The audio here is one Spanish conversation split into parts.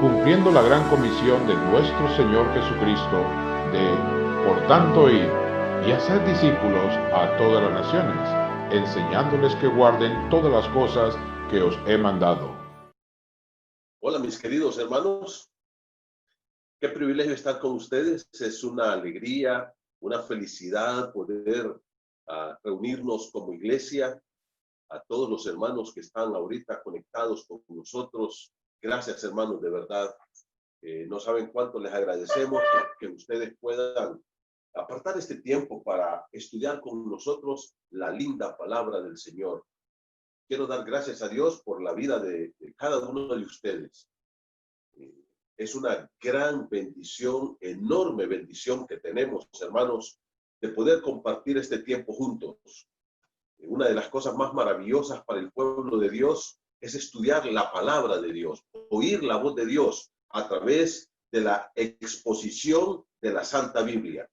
cumpliendo la gran comisión de nuestro Señor Jesucristo de, por tanto, ir y hacer discípulos a todas las naciones, enseñándoles que guarden todas las cosas que os he mandado. Hola mis queridos hermanos, qué privilegio estar con ustedes. Es una alegría, una felicidad poder reunirnos como iglesia. A todos los hermanos que están ahorita conectados con nosotros, gracias hermanos, de verdad. No saben cuánto les agradecemos que ustedes puedan apartar este tiempo para estudiar con nosotros la linda palabra del Señor. Quiero dar gracias a Dios por la vida de cada uno de ustedes. Es una gran bendición, enorme bendición que tenemos, hermanos, de poder compartir este tiempo juntos. Una de las cosas más maravillosas para el pueblo de Dios es estudiar la palabra de Dios, oír la voz de Dios a través de la exposición de la Santa Biblia.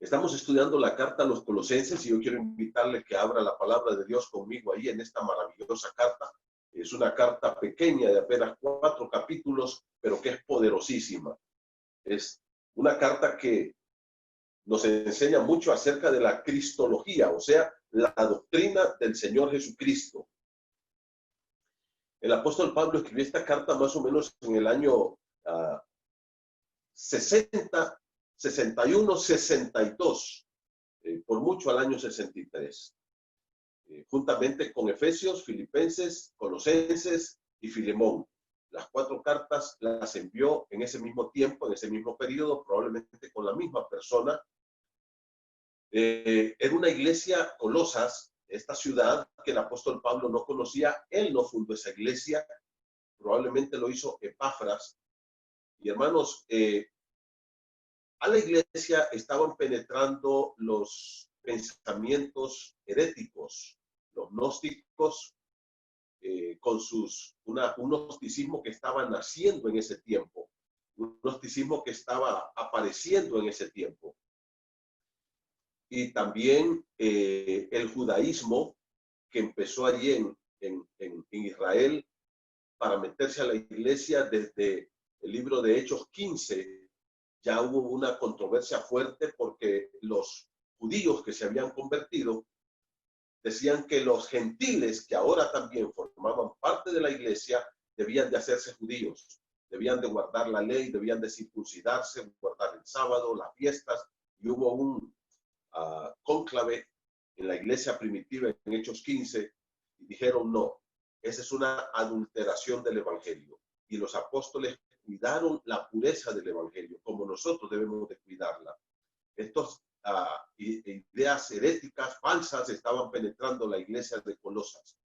Estamos estudiando la carta a los Colosenses y yo quiero invitarle que abra la palabra de Dios conmigo ahí en esta maravillosa carta. Es una carta pequeña de apenas 4 capítulos, pero que es poderosísima. Es una carta que nos enseña mucho acerca de la cristología, o sea, la doctrina del Señor Jesucristo. El apóstol Pablo escribió esta carta más o menos en el año 60, 61, 62, por mucho al año 63. Juntamente con Efesios, Filipenses, Colosenses y Filemón. Las 4 cartas las envió en ese mismo tiempo, en ese mismo periodo, probablemente con la misma persona. Era una iglesia, Colosas, esta ciudad que el apóstol Pablo no conocía. Él no fundó esa iglesia, probablemente lo hizo Epafras. Y hermanos, a la iglesia estaban penetrando los pensamientos heréticos, los gnósticos, con un gnosticismo que estaba naciendo en ese tiempo, un gnosticismo que estaba apareciendo en ese tiempo. Y también el judaísmo que empezó allí en Israel para meterse a la iglesia desde el libro de Hechos 15. Ya hubo una controversia fuerte porque los judíos que se habían convertido decían que los gentiles que ahora también formaban parte de la iglesia debían de hacerse judíos, debían de guardar la ley, debían de circuncidarse, guardar el sábado, las fiestas, y hubo un cónclave en la iglesia primitiva en Hechos 15 y dijeron no, esa es una adulteración del evangelio, y los apóstoles cuidaron la pureza del evangelio como nosotros debemos de cuidarla. Estos ideas heréticas falsas estaban penetrando la iglesia de Colosas.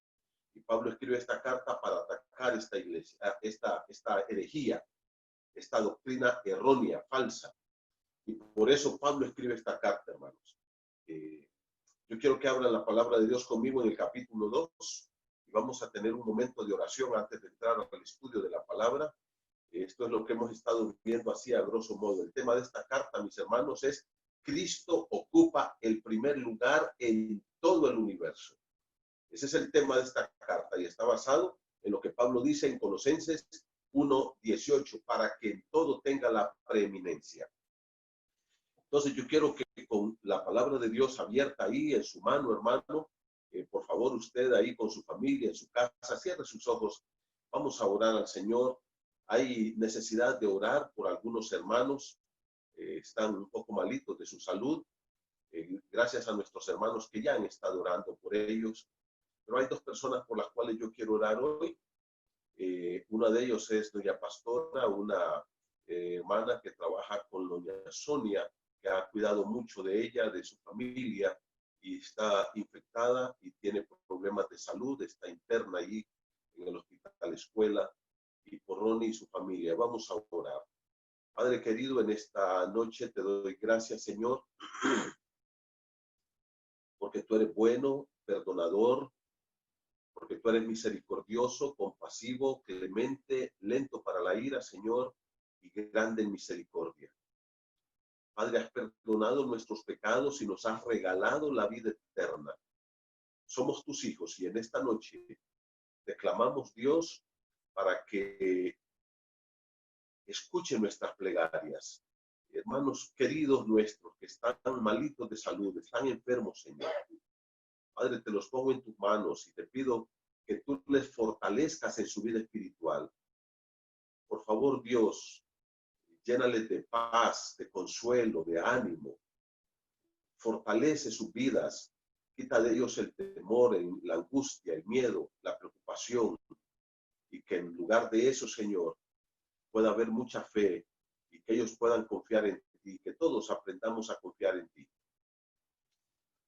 Y Pablo escribe esta carta para atacar esta iglesia, esta herejía, esta doctrina errónea, falsa. Y por eso Pablo escribe esta carta, hermanos. Yo quiero que abran la palabra de Dios conmigo en el capítulo 2 y vamos a tener un momento de oración antes de entrar al estudio de la palabra. Esto es lo que hemos estado viendo así a grosso modo. El tema de esta carta, mis hermanos, es Cristo ocupa el primer lugar en todo el universo. Ese es el tema de esta carta y está basado en lo que Pablo dice en Colosenses 1:18, para que en todo tenga la preeminencia. Entonces yo quiero que con la palabra de Dios abierta ahí en su mano, hermano, por favor usted ahí con su familia, en su casa, cierre sus ojos. Vamos a orar al Señor. Hay necesidad de orar por algunos hermanos, están un poco malitos de su salud. Gracias a nuestros hermanos que ya han estado orando por ellos. Pero hay 2 personas por las cuales yo quiero orar hoy. Una de ellos es doña Pastora, una hermana que trabaja con doña Sonia, que ha cuidado mucho de ella, de su familia, y está infectada y tiene problemas de salud, está interna ahí en el hospital escuela, y por Ronnie y su familia. Vamos a orar. Padre querido, en esta noche te doy gracias, Señor, porque tú eres bueno, perdonador, porque tú eres misericordioso, compasivo, clemente, lento para la ira, Señor, y grande en misericordia. Padre, has perdonado nuestros pecados y nos has regalado la vida eterna. Somos tus hijos y en esta noche te clamamos, Dios, para que escuche nuestras plegarias. Hermanos queridos nuestros que están malitos de salud, están enfermos, Señor. Padre, te los pongo en tus manos y te pido que tú les fortalezcas en su vida espiritual. Por favor, Dios, llénales de paz, de consuelo, de ánimo. Fortalece sus vidas. Quita de ellos el temor, la angustia, el miedo, la preocupación. Y que en lugar de eso, Señor, pueda haber mucha fe y que ellos puedan confiar en ti, que todos aprendamos a confiar en ti.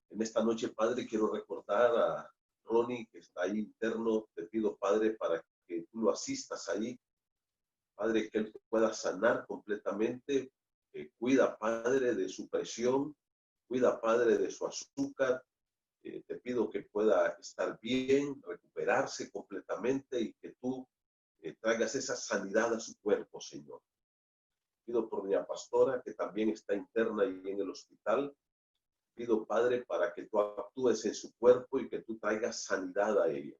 En esta noche, Padre, quiero recordar a Ronnie, que está ahí interno. Te pido, Padre, para que tú lo asistas ahí. Padre, que él pueda sanar completamente. Cuida, Padre, de su presión. Cuida, Padre, de su azúcar. Te pido que pueda estar bien, recuperarse completamente y que tú traigas esa sanidad a su cuerpo, Señor. Pido por doña Pastora, que también está interna y en el hospital. Pido, Padre, para que tú actúes en su cuerpo y que tú traigas sanidad a ella.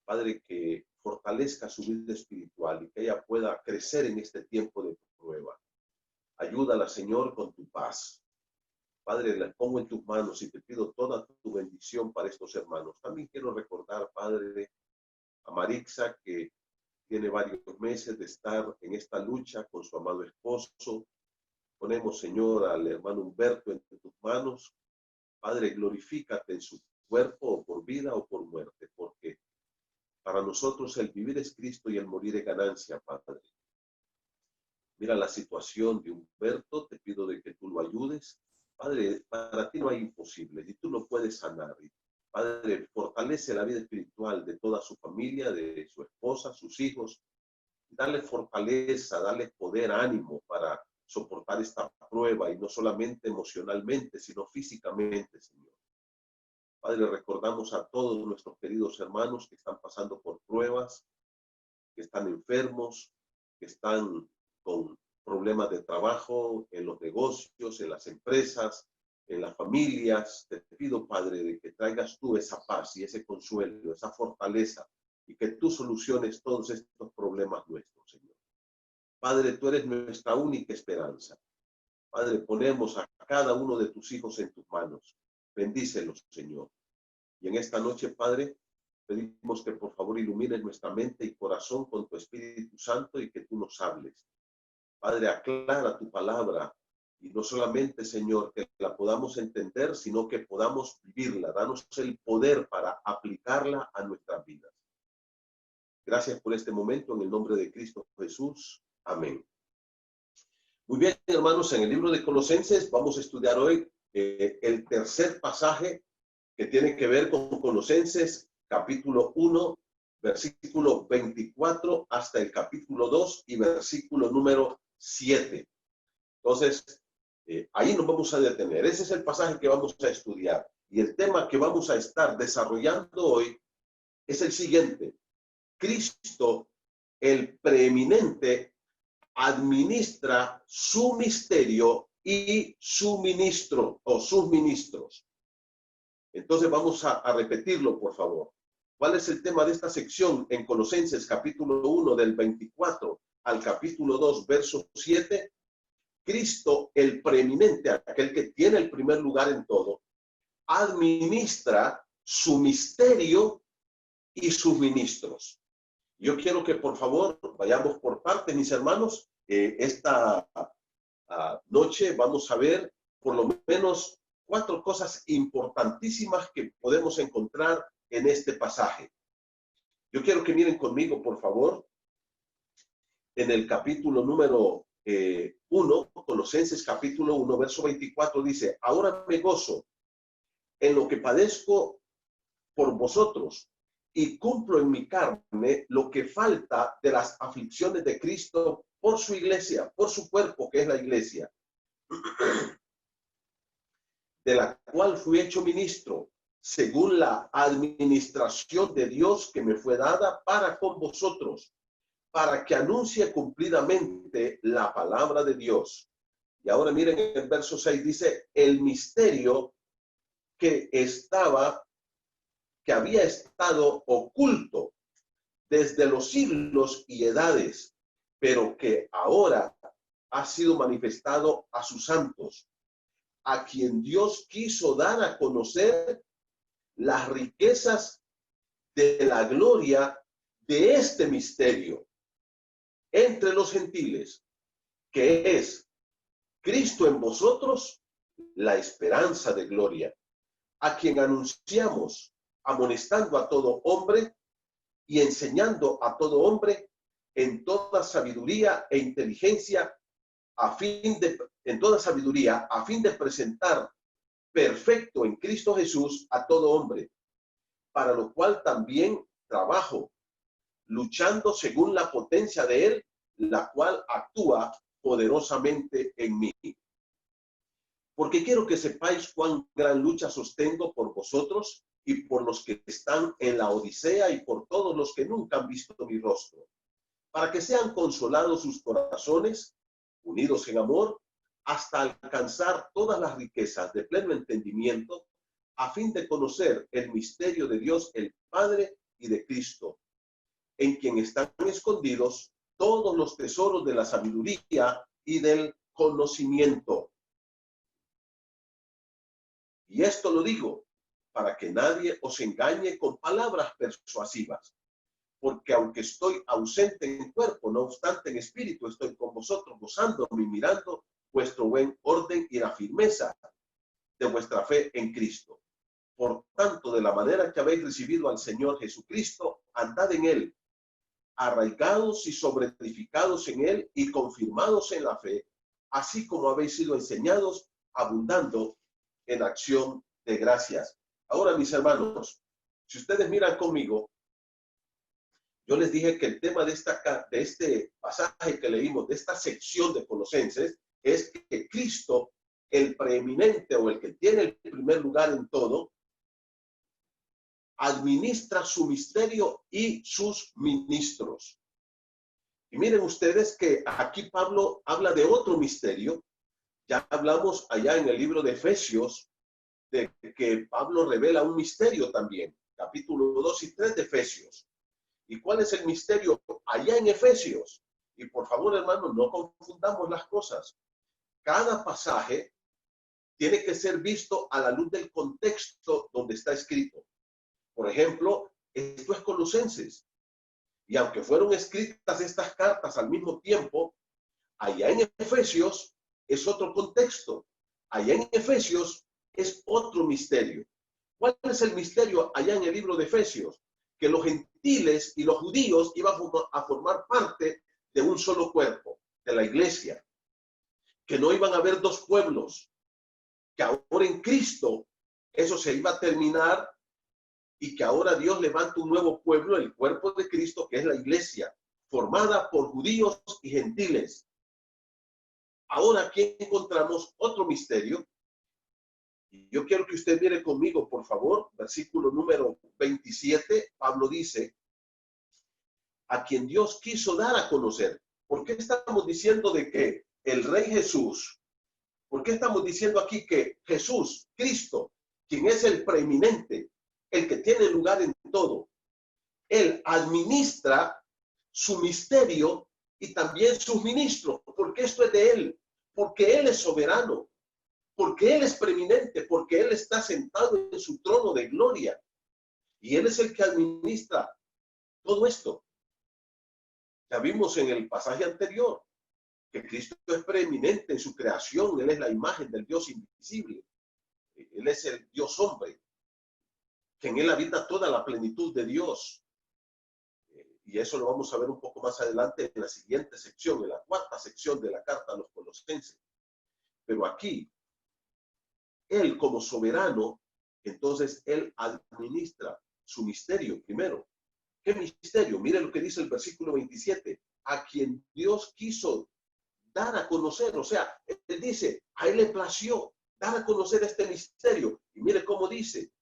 Padre, que fortalezca su vida espiritual y que ella pueda crecer en este tiempo de prueba. Ayúdala, Señor, con tu paz. Padre, la pongo en tus manos y te pido toda tu bendición para estos hermanos. También quiero recordar, Padre, a Marixa, que tiene varios meses de estar en esta lucha con su amado esposo. Ponemos, Señor, al hermano Humberto en tus manos. Padre, glorifícate en su cuerpo, o por vida o por muerte, porque para nosotros el vivir es Cristo y el morir es ganancia, Padre. Mira la situación de Humberto, te pido de que tú lo ayudes. Padre, para ti no hay imposibles y tú lo puedes sanar. Padre, fortalece la vida espiritual de toda su familia, de su esposa, sus hijos. Dale fortaleza, dale poder, ánimo para soportar esta prueba y no solamente emocionalmente, sino físicamente, Señor. Padre, recordamos a todos nuestros queridos hermanos que están pasando por pruebas, que están enfermos, que están con problemas de trabajo, en los negocios, en las empresas, en las familias. Te pido, Padre, de que traigas tú esa paz y ese consuelo, esa fortaleza, y que tú soluciones todos estos problemas nuestros, Señor. Padre, tú eres nuestra única esperanza. Padre, ponemos a cada uno de tus hijos en tus manos. Bendícelos, Señor. Y en esta noche, Padre, pedimos que por favor ilumines nuestra mente y corazón con tu Espíritu Santo y que tú nos hables. Padre, aclara tu palabra y no solamente, Señor, que la podamos entender, sino que podamos vivirla. Danos el poder para aplicarla a nuestras vidas. Gracias por este momento en el nombre de Cristo Jesús. Amén. Muy bien, hermanos, en el libro de Colosenses vamos a estudiar hoy el tercer pasaje que tiene que ver con Colosenses, capítulo 1, versículo 24 hasta el capítulo 2 y versículo número 7. Entonces, ahí nos vamos a detener. Ese es el pasaje que vamos a estudiar. Y el tema que vamos a estar desarrollando hoy es el siguiente. Cristo, el preeminente, administra su misterio y su ministro o sus ministros. Entonces vamos a repetirlo, por favor. ¿Cuál es el tema de esta sección en Colosenses capítulo 1 del 24 al capítulo 2, verso 7? Cristo, el preeminente, aquel que tiene el primer lugar en todo, administra su misterio y sus ministros. Yo quiero que por favor vayamos por partes, mis hermanos. Esta noche vamos a ver por lo menos 4 cosas importantísimas que podemos encontrar en este pasaje. Yo quiero que miren conmigo, por favor, en el capítulo número 1, Colosenses capítulo 1, verso 24, dice: ahora me gozo en lo que padezco por vosotros y cumplo en mi carne lo que falta de las aflicciones de Cristo por su iglesia, por su cuerpo, que es la iglesia, de la cual fui hecho ministro, según la administración de Dios que me fue dada para con vosotros, para que anuncie cumplidamente la palabra de Dios. Y ahora miren el verso 6, dice: el misterio que había estado oculto desde los siglos y edades, pero que ahora ha sido manifestado a sus santos, a quien Dios quiso dar a conocer las riquezas de la gloria de este misterio entre los gentiles, que es Cristo en vosotros, la esperanza de gloria, a quien anunciamos, amonestando a todo hombre y enseñando a todo hombre en toda sabiduría e inteligencia, en toda sabiduría, a fin de presentar perfecto en Cristo Jesús a todo hombre, para lo cual también trabajo, luchando según la potencia de él, la cual actúa poderosamente en mí. Porque quiero que sepáis cuán gran lucha sostengo por vosotros y por los que están en la Odisea y por todos los que nunca han visto mi rostro, para que sean consolados sus corazones, unidos en amor, hasta alcanzar todas las riquezas de pleno entendimiento, a fin de conocer el misterio de Dios el Padre y de Cristo, en quien están escondidos todos los tesoros de la sabiduría y del conocimiento. Y esto lo digo para que nadie os engañe con palabras persuasivas, porque aunque estoy ausente en cuerpo, no obstante en espíritu estoy con vosotros, gozándome y mirando vuestro buen orden y la firmeza de vuestra fe en Cristo. Por tanto, de la manera que habéis recibido al Señor Jesucristo, andad en él, arraigados y sobreedificados en él y confirmados en la fe, así como habéis sido enseñados, abundando en acción de gracias. Ahora, mis hermanos, si ustedes miran conmigo, yo les dije que el tema de este pasaje que leímos, de esta sección de Colosenses, es que Cristo, el preeminente o el que tiene el primer lugar en todo, administra su misterio y sus ministros. Y miren ustedes que aquí Pablo habla de otro misterio. Ya hablamos allá en el libro de Efesios de que Pablo revela un misterio también, capítulo 2 y 3 de Efesios. ¿Y cuál es el misterio allá en Efesios? Y por favor, hermanos, no confundamos las cosas. Cada pasaje tiene que ser visto a la luz del contexto donde está escrito. Por ejemplo, esto es Colosenses. Y aunque fueron escritas estas cartas al mismo tiempo, allá en Efesios es otro contexto. Allá en Efesios es otro misterio. ¿Cuál es el misterio allá en el libro de Efesios? Que los gentiles y los judíos iban a formar parte de un solo cuerpo, de la iglesia. Que no iban a haber dos pueblos. Que ahora en Cristo eso se iba a terminar y que ahora Dios levanta un nuevo pueblo, el cuerpo de Cristo, que es la iglesia, formada por judíos y gentiles. Ahora aquí encontramos otro misterio. Y yo quiero que usted mire conmigo, por favor, versículo número 27, Pablo dice, a quien Dios quiso dar a conocer. ¿Por qué estamos diciendo de que el Rey Jesús, por qué estamos diciendo aquí que Jesús, Cristo, quien es el preeminente, el que tiene lugar en todo, él administra su misterio y también sus ministros, porque esto es de él, porque él es soberano, porque él es preeminente, porque él está sentado en su trono de gloria y él es el que administra todo esto. Ya vimos en el pasaje anterior que Cristo es preeminente en su creación, él es la imagen del Dios invisible, él es el Dios hombre, que en él habita toda la plenitud de Dios. Y eso lo vamos a ver un poco más adelante en la siguiente sección, en la cuarta sección de la carta a los Colosenses. Pero aquí, él como soberano, entonces él administra su misterio primero. ¿Qué misterio? Mire lo que dice el versículo 27. A quien Dios quiso dar a conocer. O sea, él dice, a él le plació dar a conocer este misterio. Y mire cómo dice.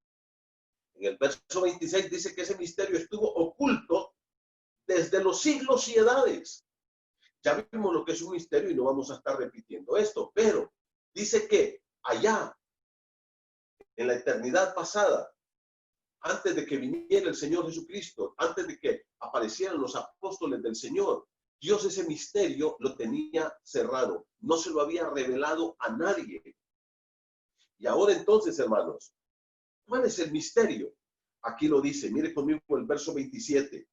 En el verso 26 dice que ese misterio estuvo oculto desde los siglos y edades. Ya vimos lo que es un misterio y no vamos a estar repitiendo esto, pero dice que allá, en la eternidad pasada, antes de que viniera el Señor Jesucristo, antes de que aparecieran los apóstoles del Señor, Dios ese misterio lo tenía cerrado, no se lo había revelado a nadie. Y ahora entonces, hermanos, ¿cuál es el misterio? Aquí lo dice, mire conmigo el verso 27.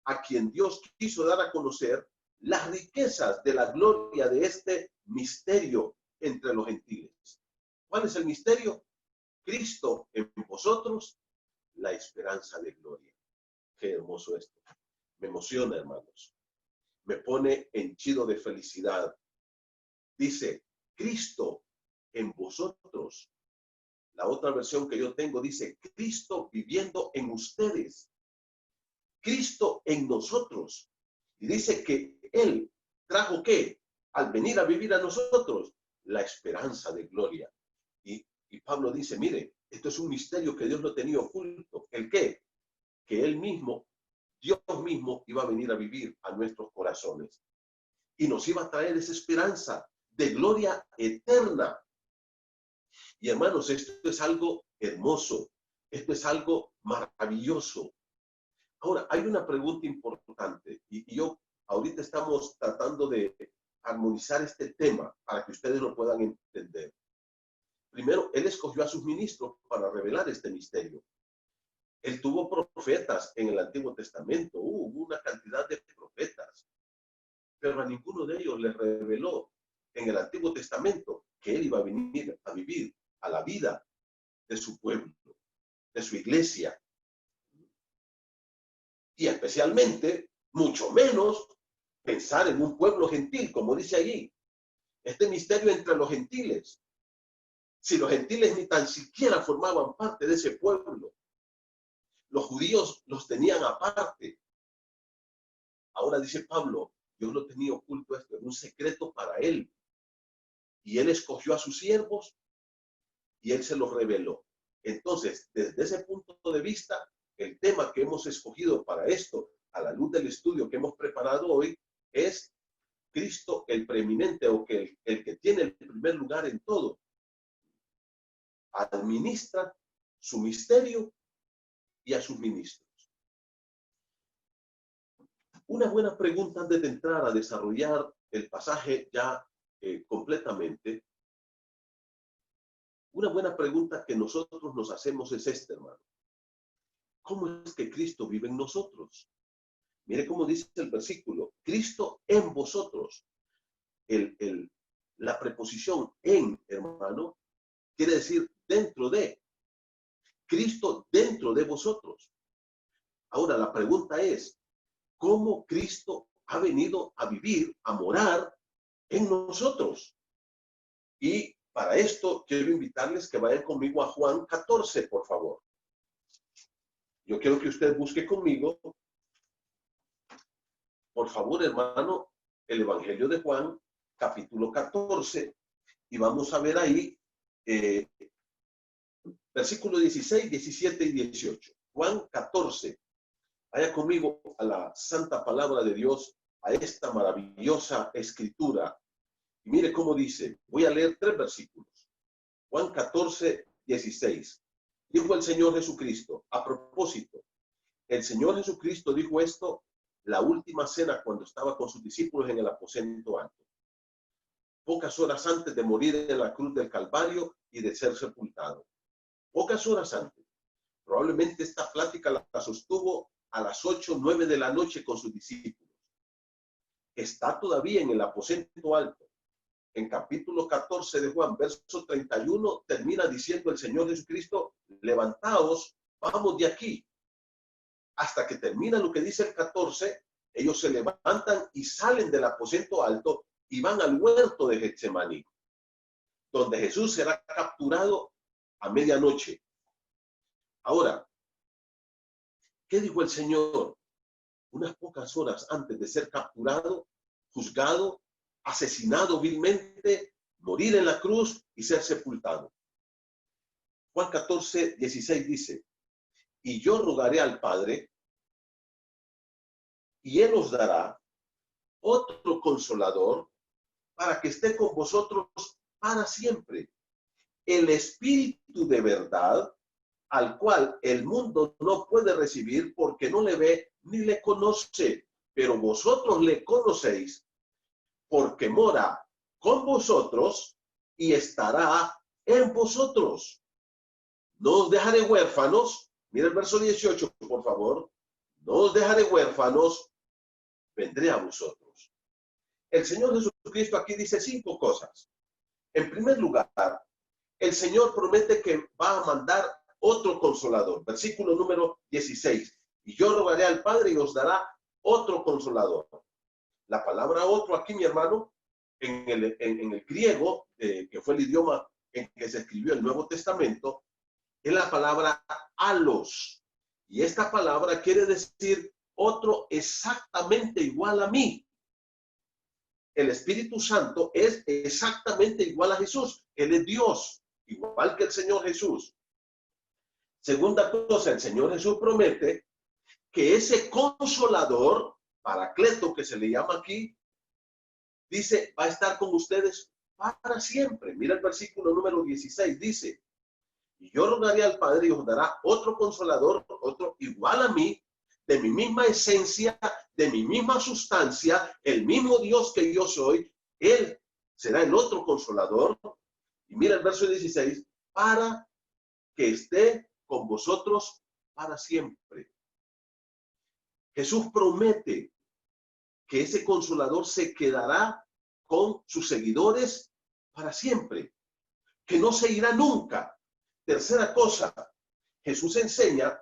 A quien Dios quiso dar a conocer las riquezas de la gloria de este misterio entre los gentiles. ¿Cuál es el misterio? Cristo en vosotros, la esperanza de gloria. Qué hermoso esto. Me emociona, hermanos. Me pone henchido de felicidad. Dice, Cristo en vosotros. La otra versión que yo tengo dice, Cristo viviendo en ustedes. Cristo en nosotros. Y dice que Él trajo ¿qué? Al venir a vivir a nosotros, la esperanza de gloria. Y Pablo dice, mire, esto es un misterio que Dios lo tenía oculto. ¿El qué? Que Él mismo, Dios mismo, iba a venir a vivir a nuestros corazones. Y nos iba a traer esa esperanza de gloria eterna. Y hermanos, esto es algo hermoso. Esto es algo maravilloso. Ahora, hay una pregunta importante. Y yo, ahorita estamos tratando de armonizar este tema para que ustedes lo puedan entender. Primero, Él escogió a sus ministros para revelar este misterio. Él tuvo profetas en el Antiguo Testamento. Hubo una cantidad de profetas. Pero a ninguno de ellos les reveló en el Antiguo Testamento que Él iba a venir a vivir a la vida de su pueblo, de su iglesia. Y especialmente, mucho menos, pensar en un pueblo gentil, como dice allí. Este misterio entre los gentiles. Si los gentiles ni tan siquiera formaban parte de ese pueblo, los judíos los tenían aparte. Ahora dice Pablo, Dios lo tenía oculto esto, en un secreto para Él. Y Él escogió a sus siervos y Él se los reveló. Entonces, desde ese punto de vista, el tema que hemos escogido para esto, a la luz del estudio que hemos preparado hoy, es Cristo el preeminente, o que el que tiene el primer lugar en todo. Administra su misterio y a sus ministros. Una buena pregunta antes de entrar a desarrollar el pasaje ya completamente. Una buena pregunta que nosotros nos hacemos es esta, hermano. ¿Cómo es que Cristo vive en nosotros? Mire cómo dice el versículo. Cristo en vosotros. La preposición en, hermano, quiere decir dentro de. Cristo dentro de vosotros. Ahora, la pregunta es, ¿cómo Cristo ha venido a vivir, a morar en nosotros? Y para esto quiero invitarles que vayan conmigo a Juan 14, por favor. Yo quiero que usted busque conmigo, por favor, hermano, el Evangelio de Juan, capítulo 14, y vamos a ver ahí versículos 16, 17 y 18. Juan 14. Vaya conmigo a la santa palabra de Dios, a esta maravillosa escritura. Y mire cómo dice, voy a leer 3 versículos. Juan 14, 16. Dijo el Señor Jesucristo, a propósito, el Señor Jesucristo dijo esto la última cena cuando estaba con sus discípulos en el aposento alto, pocas horas antes de morir en la cruz del Calvario y de ser sepultado. Pocas horas antes. Probablemente esta plática la sostuvo a las 8, 9 de la noche con sus discípulos. Está todavía en el aposento alto. En capítulo 14 de Juan, verso 31, termina diciendo el Señor Jesucristo, levantaos, vamos de aquí. Hasta que termina lo que dice el 14, ellos se levantan y salen del aposento alto y van al huerto de Getsemaní, donde Jesús será capturado a medianoche. Ahora, ¿qué dijo el Señor? Unas pocas horas antes de ser capturado, juzgado, asesinado vilmente, morir en la cruz y ser sepultado. Juan 14, 16 dice, y yo rogaré al Padre, y Él os dará otro consolador para que esté con vosotros para siempre. El Espíritu de verdad, al cual el mundo no puede recibir porque no le ve ni le conoce. pero vosotros le conocéis, porque mora con vosotros y estará en vosotros. No os dejaré huérfanos. Mira el verso 18, por favor. No os dejaré huérfanos, vendré a vosotros. El Señor Jesucristo aquí dice 5 cosas. En primer lugar, el Señor promete que va a mandar otro consolador. Versículo número 16. Y yo rogaré al Padre y os dará otro consolador. La palabra otro aquí, mi hermano, en el griego, que fue el idioma en que se escribió el Nuevo Testamento, es la palabra alos. Y esta palabra quiere decir otro exactamente igual a mí. El Espíritu Santo es exactamente igual a Jesús. Él es Dios, igual que el Señor Jesús. Segunda cosa, el Señor Jesús promete que ese consolador, Paracleto, que se le llama aquí, dice, va a estar con ustedes para siempre. Mira el versículo número 16, dice, y yo rogaré al Padre y os dará otro consolador, otro igual a mí, de mi misma esencia, de mi misma sustancia, el mismo Dios que yo soy. Él será el otro consolador. Y mira el verso 16, para que esté con vosotros para siempre. Jesús promete que ese consolador se quedará con sus seguidores para siempre, que no se irá nunca. Tercera cosa, Jesús enseña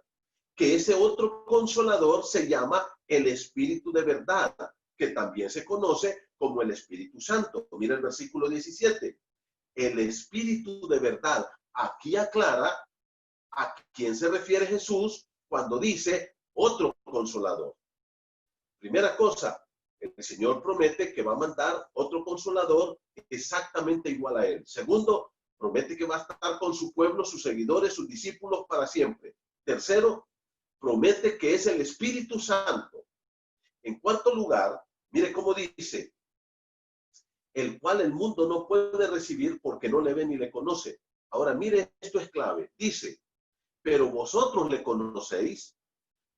que ese otro consolador se llama el Espíritu de verdad, que también se conoce como el Espíritu Santo. Mira el versículo 17. El Espíritu de verdad. Aquí aclara a quién se refiere Jesús cuando dice otro consolador. Primera cosa, el Señor promete que va a mandar otro consolador exactamente igual a él. Segundo, promete que va a estar con su pueblo, sus seguidores, sus discípulos para siempre. Tercero, promete que es el Espíritu Santo. En cuarto lugar, mire cómo dice, el cual el mundo no puede recibir porque no le ve ni le conoce. Ahora, mire, esto es clave. Dice, pero vosotros le conocéis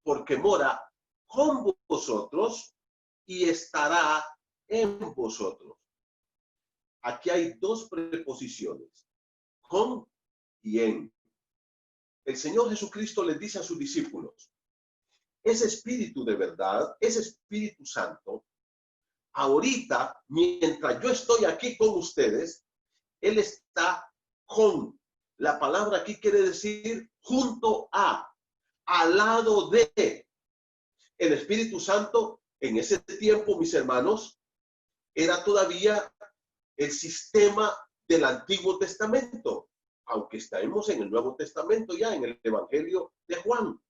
porque mora con vosotros y estará en vosotros. Aquí hay dos preposiciones, con y en. El Señor Jesucristo les dice a sus discípulos, ese Espíritu de verdad, ese Espíritu Santo, ahorita, mientras yo estoy aquí con ustedes, Él está con. La palabra aquí quiere decir junto a, al lado de. El Espíritu Santo, en ese tiempo, mis hermanos, era todavía el sistema del Antiguo Testamento, aunque estamos en el Nuevo Testamento ya, en el Evangelio de Juan.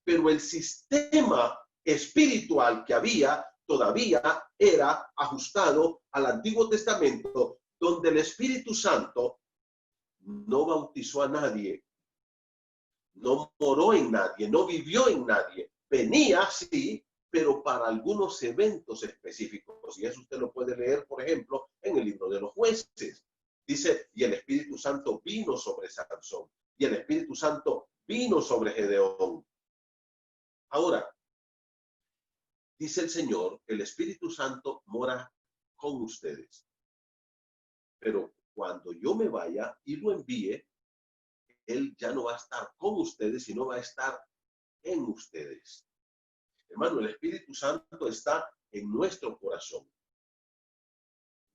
Pero el sistema espiritual que había todavía era ajustado al Antiguo Testamento, donde el Espíritu Santo no bautizó a nadie, no moró en nadie, no vivió en nadie. Venía, sí, pero para algunos eventos específicos. Y eso usted lo puede leer, por ejemplo, en el libro de los Jueces. Dice, y el Espíritu Santo vino sobre Sansón, y el Espíritu Santo vino sobre Gedeón. Ahora, dice el Señor, el Espíritu Santo mora con ustedes. Pero cuando yo me vaya y lo envíe, Él ya no va a estar con ustedes, sino va a estar en ustedes. Hermano, el Espíritu Santo está en nuestro corazón.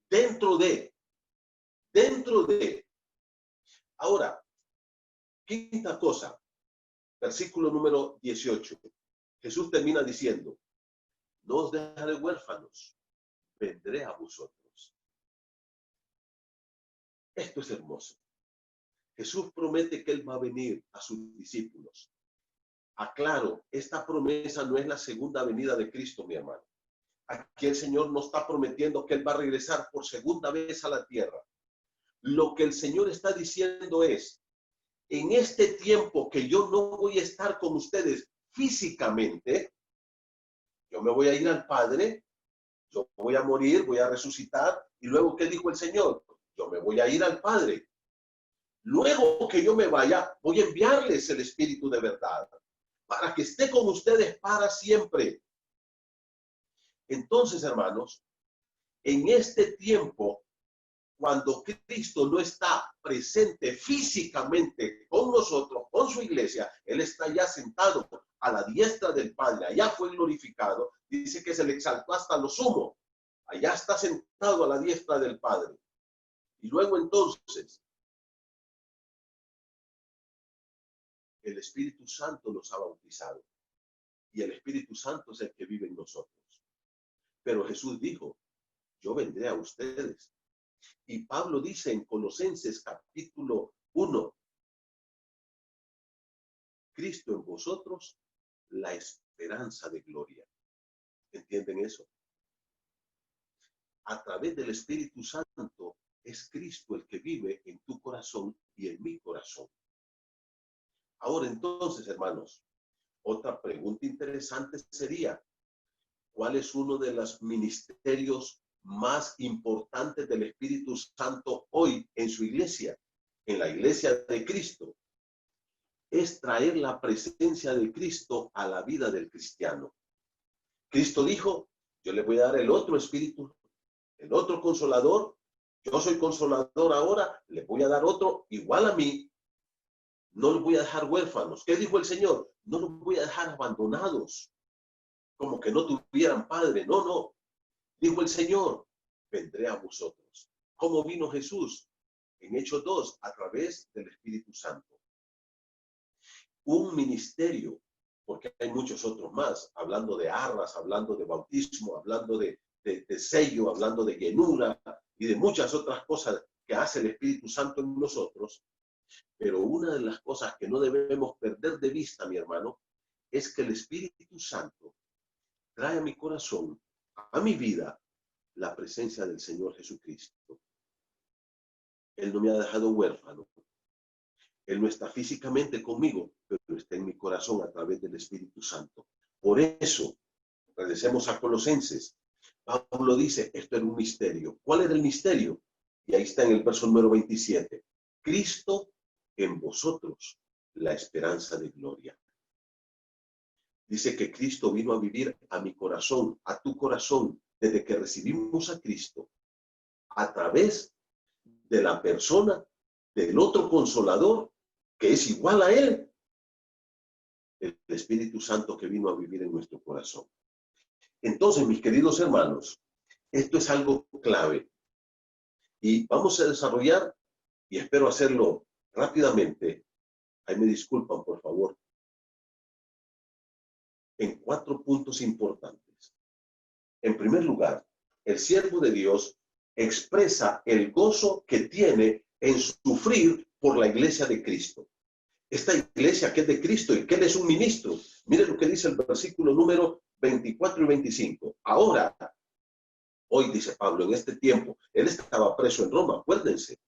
Dentro de. Ahora, quinta cosa, versículo número 18. Jesús termina diciendo, no os dejaré huérfanos, vendré a vosotros. Esto es hermoso. Jesús promete que Él va a venir a sus discípulos. Aclaro, esta promesa no es la segunda venida de Cristo, mi hermano. Aquí el Señor nos está prometiendo que Él va a regresar por segunda vez a la tierra. Lo que el Señor está diciendo es, en este tiempo que yo no voy a estar con ustedes físicamente, yo me voy a ir al Padre, yo voy a morir, voy a resucitar, y luego, ¿qué dijo el Señor? Yo me voy a ir al Padre. Luego que yo me vaya, voy a enviarles el Espíritu de verdad, para que esté con ustedes para siempre. Entonces, hermanos, en este tiempo, cuando Cristo no está presente físicamente con nosotros, con su iglesia, Él está ya sentado a la diestra del Padre, allá fue glorificado, dice que se le exaltó hasta lo sumo, allá está sentado a la diestra del Padre. Y luego entonces, el Espíritu Santo nos ha bautizado, y el Espíritu Santo es el que vive en nosotros. Pero Jesús dijo, yo vendré a ustedes. Y Pablo dice en Colosenses capítulo 1, Cristo en vosotros, la esperanza de gloria. ¿Entienden eso? A través del Espíritu Santo es Cristo el que vive en tu corazón y en mi corazón. Ahora entonces, hermanos, otra pregunta interesante sería, ¿cuál es uno de los ministerios más importantes del Espíritu Santo hoy en su iglesia? En la iglesia de Cristo. Es traer la presencia de Cristo a la vida del cristiano. Cristo dijo, yo le voy a dar el otro espíritu, el otro consolador. Yo soy consolador ahora, le voy a dar otro igual a mí. No los voy a dejar huérfanos. ¿Qué dijo el Señor? No los voy a dejar abandonados, como que no tuvieran padre. No, no. Dijo el Señor, vendré a vosotros. ¿Cómo vino Jesús? En Hechos 2, a través del Espíritu Santo. Un ministerio, porque hay muchos otros más, hablando de arras, hablando de bautismo, hablando de sello, hablando de llenura y de muchas otras cosas que hace el Espíritu Santo en nosotros. Pero una de las cosas que no debemos perder de vista, mi hermano, es que el Espíritu Santo trae a mi corazón, a mi vida, la presencia del Señor Jesucristo. Él no me ha dejado huérfano. Él no está físicamente conmigo, pero está en mi corazón a través del Espíritu Santo. Por eso, regresemos a Colosenses. Pablo dice, esto era un misterio. ¿Cuál era el misterio? Y ahí está en el verso número 27. Cristo en vosotros, la esperanza de gloria. Dice que Cristo vino a vivir a mi corazón, a tu corazón, desde que recibimos a Cristo, a través de la persona del otro consolador, que es igual a Él, el Espíritu Santo que vino a vivir en nuestro corazón. Entonces, mis queridos hermanos, esto es algo clave. Y vamos a desarrollar, y espero hacerlo rápidamente, ahí me disculpan, por favor, en 4 puntos importantes. En primer lugar, el siervo de Dios expresa el gozo que tiene en sufrir por la iglesia de Cristo. Esta iglesia que es de Cristo y que Él es un ministro. Miren lo que dice el versículo número 24 y 25. Ahora, hoy dice Pablo, en este tiempo, Él estaba preso en Roma, acuérdense.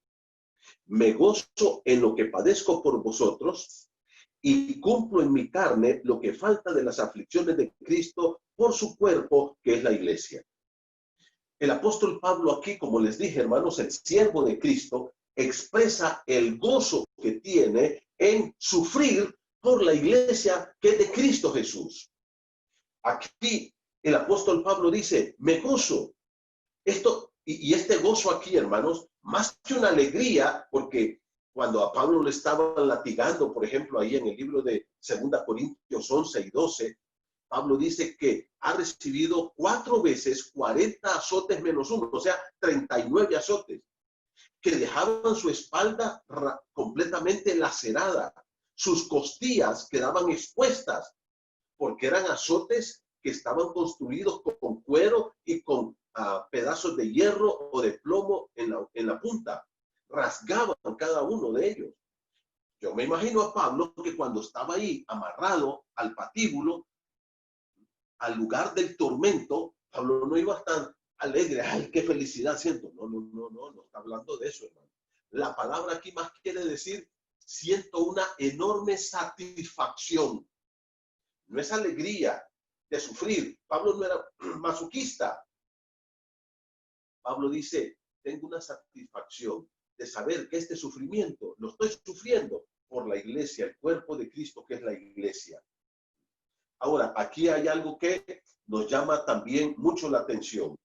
Me gozo en lo que padezco por vosotros y cumplo en mi carne lo que falta de las aflicciones de Cristo por su cuerpo, que es la iglesia. El apóstol Pablo aquí, como les dije, hermanos, el siervo de Cristo, expresa el gozo que tiene en sufrir por la iglesia que es de Cristo Jesús. Aquí el apóstol Pablo dice, me gozo. Esto, y este gozo aquí, hermanos, más que una alegría, porque cuando a Pablo le estaban latigando, por ejemplo, ahí en el libro de 2 Corintios 11 y 12, Pablo dice que ha recibido 4 veces 40 azotes menos 1, o sea, 39 azotes, que dejaban su espalda completamente lacerada. Sus costillas quedaban expuestas, porque eran azotes que estaban construidos con cuero y con pedazos de hierro o de plomo en la punta. Rasgaban cada uno de ellos. Yo me imagino a Pablo que cuando estaba ahí amarrado al patíbulo, al lugar del tormento, Pablo no iba tan alegre, ay, qué felicidad siento. No está hablando de eso, hermano. La palabra aquí más quiere decir, siento una enorme satisfacción. No es alegría de sufrir. Pablo no era masoquista. Pablo dice, tengo una satisfacción de saber que este sufrimiento lo estoy sufriendo por la iglesia, el cuerpo de Cristo que es la iglesia. Ahora, aquí hay algo que nos llama también mucho la atención.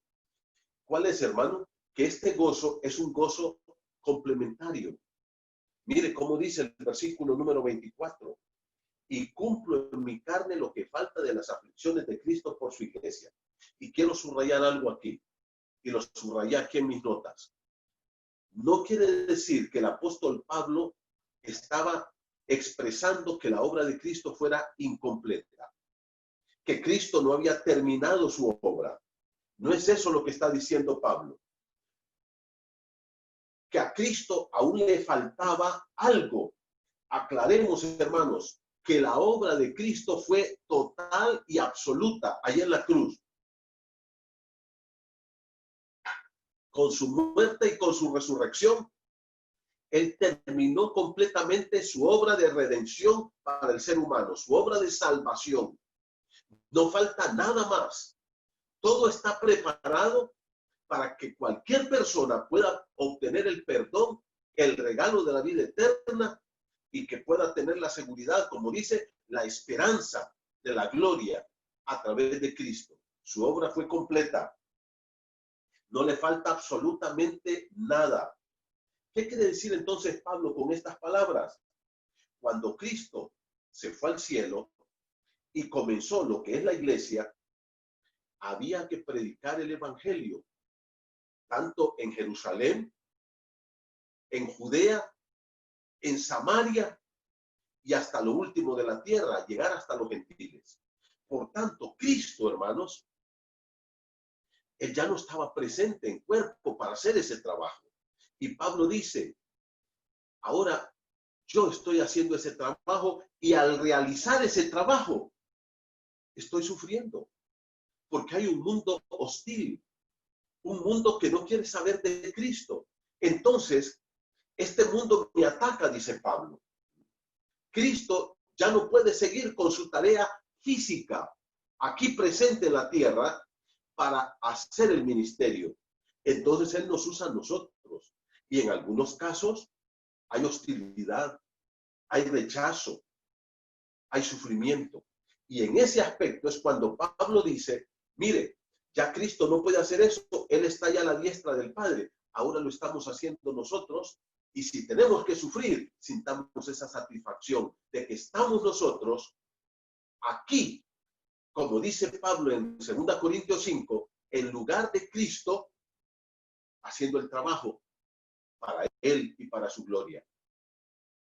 ¿Cuál es, hermano? Que este gozo es un gozo complementario. Mire cómo dice el versículo número 24. Y cumplo en mi carne lo que falta de las aflicciones de Cristo por su iglesia. Y quiero subrayar algo aquí. Y lo subrayé aquí en mis notas. No quiere decir que el apóstol Pablo estaba expresando que la obra de Cristo fuera incompleta, que Cristo no había terminado su obra. No es eso lo que está diciendo Pablo. Que a Cristo aún le faltaba algo. Aclaremos, hermanos, que la obra de Cristo fue total y absoluta allá en la cruz. Con su muerte y con su resurrección, Él terminó completamente su obra de redención para el ser humano, su obra de salvación. No falta nada más. Todo está preparado para que cualquier persona pueda obtener el perdón, el regalo de la vida eterna y que pueda tener la seguridad, como dice, la esperanza de la gloria a través de Cristo. Su obra fue completa. No le falta absolutamente nada. ¿Qué quiere decir entonces Pablo con estas palabras? Cuando Cristo se fue al cielo y comenzó lo que es la iglesia, había que predicar el evangelio, tanto en Jerusalén, en Judea, en Samaria y hasta lo último de la tierra, llegar hasta los gentiles. Por tanto, Cristo, hermanos, Él ya no estaba presente en cuerpo para hacer ese trabajo. Y Pablo dice, ahora yo estoy haciendo ese trabajo y al realizar ese trabajo, estoy sufriendo. Porque hay un mundo hostil, un mundo que no quiere saber de Cristo. Entonces, este mundo me ataca, dice Pablo. Cristo ya no puede seguir con su tarea física aquí presente en la tierra para hacer el ministerio. Entonces Él nos usa a nosotros. Y en algunos casos hay hostilidad, hay rechazo, hay sufrimiento. Y en ese aspecto es cuando Pablo dice, mire, ya Cristo no puede hacer eso, Él está ya a la diestra del Padre. Ahora lo estamos haciendo nosotros. Y si tenemos que sufrir, sintamos esa satisfacción de que estamos nosotros aquí, como dice Pablo en 2 Corintios 5, en lugar de Cristo, haciendo el trabajo para Él y para su gloria.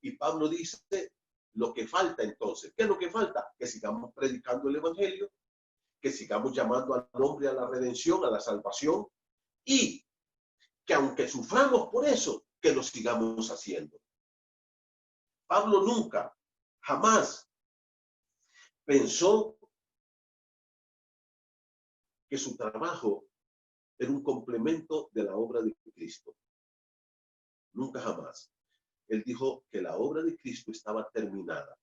Y Pablo dice lo que falta entonces. ¿Qué es lo que falta? Que sigamos predicando el evangelio, que sigamos llamando al hombre a la redención, a la salvación, y que aunque suframos por eso, que lo sigamos haciendo. Pablo nunca, jamás pensó que su trabajo era un complemento de la obra de Cristo. Nunca jamás. Él dijo que la obra de Cristo estaba terminada.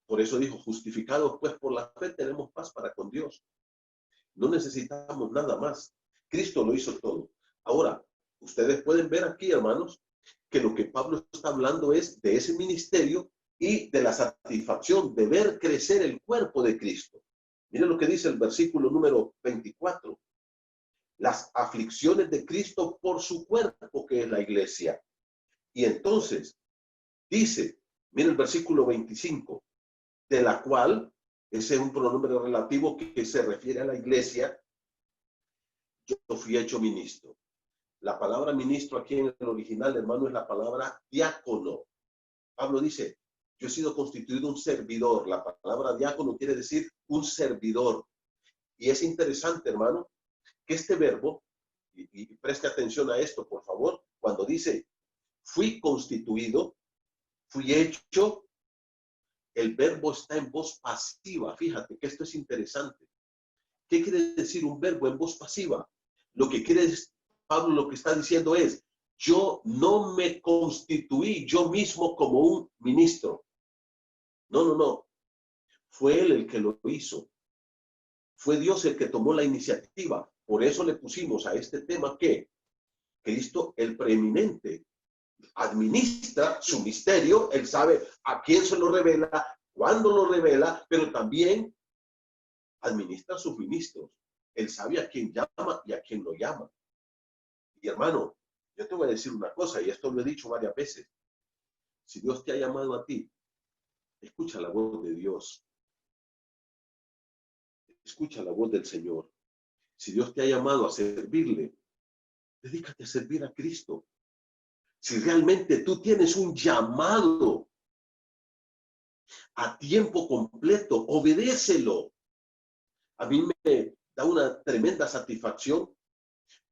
Por eso dijo, justificados pues por la fe tenemos paz para con Dios. No necesitamos nada más. Cristo lo hizo todo. Ahora, ustedes pueden ver aquí, hermanos, que lo que Pablo está hablando es de ese ministerio y de la satisfacción de ver crecer el cuerpo de Cristo. Miren lo que dice el versículo número 24. Las aflicciones de Cristo por su cuerpo, que es la iglesia. Y entonces dice, miren el versículo 25, de la cual, ese es un pronombre relativo que se refiere a la iglesia, yo fui hecho ministro. La palabra ministro aquí en el original, hermano, es la palabra diácono. Pablo dice, yo he sido constituido un servidor. La palabra diácono quiere decir un servidor. Y es interesante, hermano, que este verbo, y preste atención a esto, por favor, cuando dice, fui constituido, fui hecho, el verbo está en voz pasiva. Fíjate que esto es interesante. ¿Qué quiere decir un verbo en voz pasiva? Lo que quiere decir, Pablo lo que está diciendo es, yo no me constituí yo mismo como un ministro. No. Fue Él el que lo hizo. Fue Dios el que tomó la iniciativa. Por eso le pusimos a este tema que Cristo, el preeminente, administra su misterio. Él sabe a quién se lo revela, cuándo lo revela, pero también administra a sus ministros. Él sabe a quién llama y a quién no llama. Y hermano, yo te voy a decir una cosa, y esto lo he dicho varias veces. Si Dios te ha llamado a ti, escucha la voz de Dios. Escucha la voz del Señor. Si Dios te ha llamado a servirle, dedícate a servir a Cristo. Si realmente tú tienes un llamado a tiempo completo, obedécelo. A mí me da una tremenda satisfacción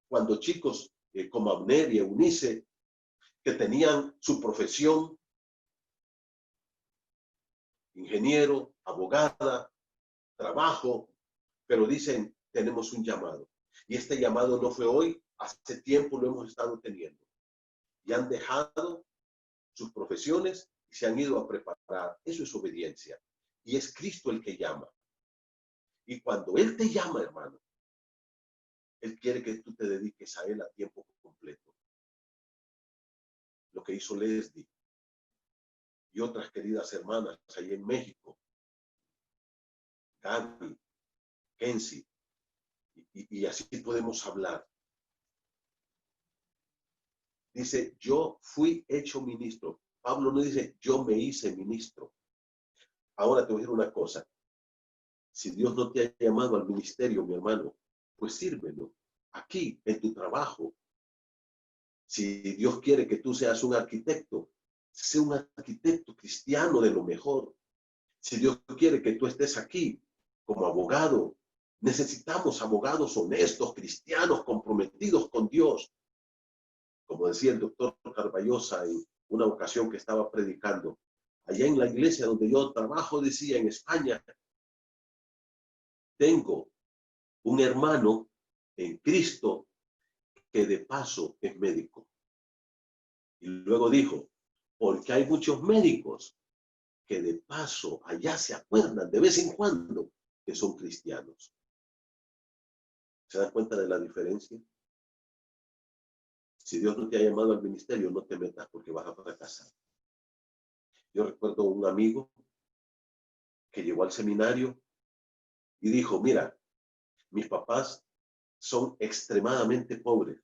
cuando chicos como Abner y Eunice, que tenían su profesión, ingeniero, abogada, trabajo, pero dicen, tenemos un llamado. Y este llamado no fue hoy, hace tiempo lo hemos estado teniendo. Y han dejado sus profesiones y se han ido a preparar. Eso es obediencia. Y es Cristo el que llama. Y cuando Él te llama, hermano, Él quiere que tú te dediques a Él a tiempo completo. Lo que hizo Leslie y otras queridas hermanas ahí en México, Gaby, Kenzie, y así podemos hablar. Dice, yo fui hecho ministro. Pablo no dice, yo me hice ministro. Ahora te voy a decir una cosa. Si Dios no te ha llamado al ministerio, mi hermano, pues sírvelo. Aquí, en tu trabajo. Si Dios quiere que tú seas un arquitecto, sé un arquitecto cristiano de lo mejor. Si Dios quiere que tú estés aquí como abogado, necesitamos abogados honestos, cristianos, comprometidos con Dios. Como decía el doctor Carballosa en una ocasión que estaba predicando, allá en la iglesia donde yo trabajo, decía, en España, tengo un hermano en Cristo que de paso es médico. Y luego dijo, porque hay muchos médicos que de paso allá se acuerdan de vez en cuando que son cristianos. ¿Se dan cuenta de la diferencia? Si Dios no te ha llamado al ministerio, no te metas porque vas a fracasar. Yo recuerdo un amigo que llegó al seminario y dijo, mira, mis papás son extremadamente pobres,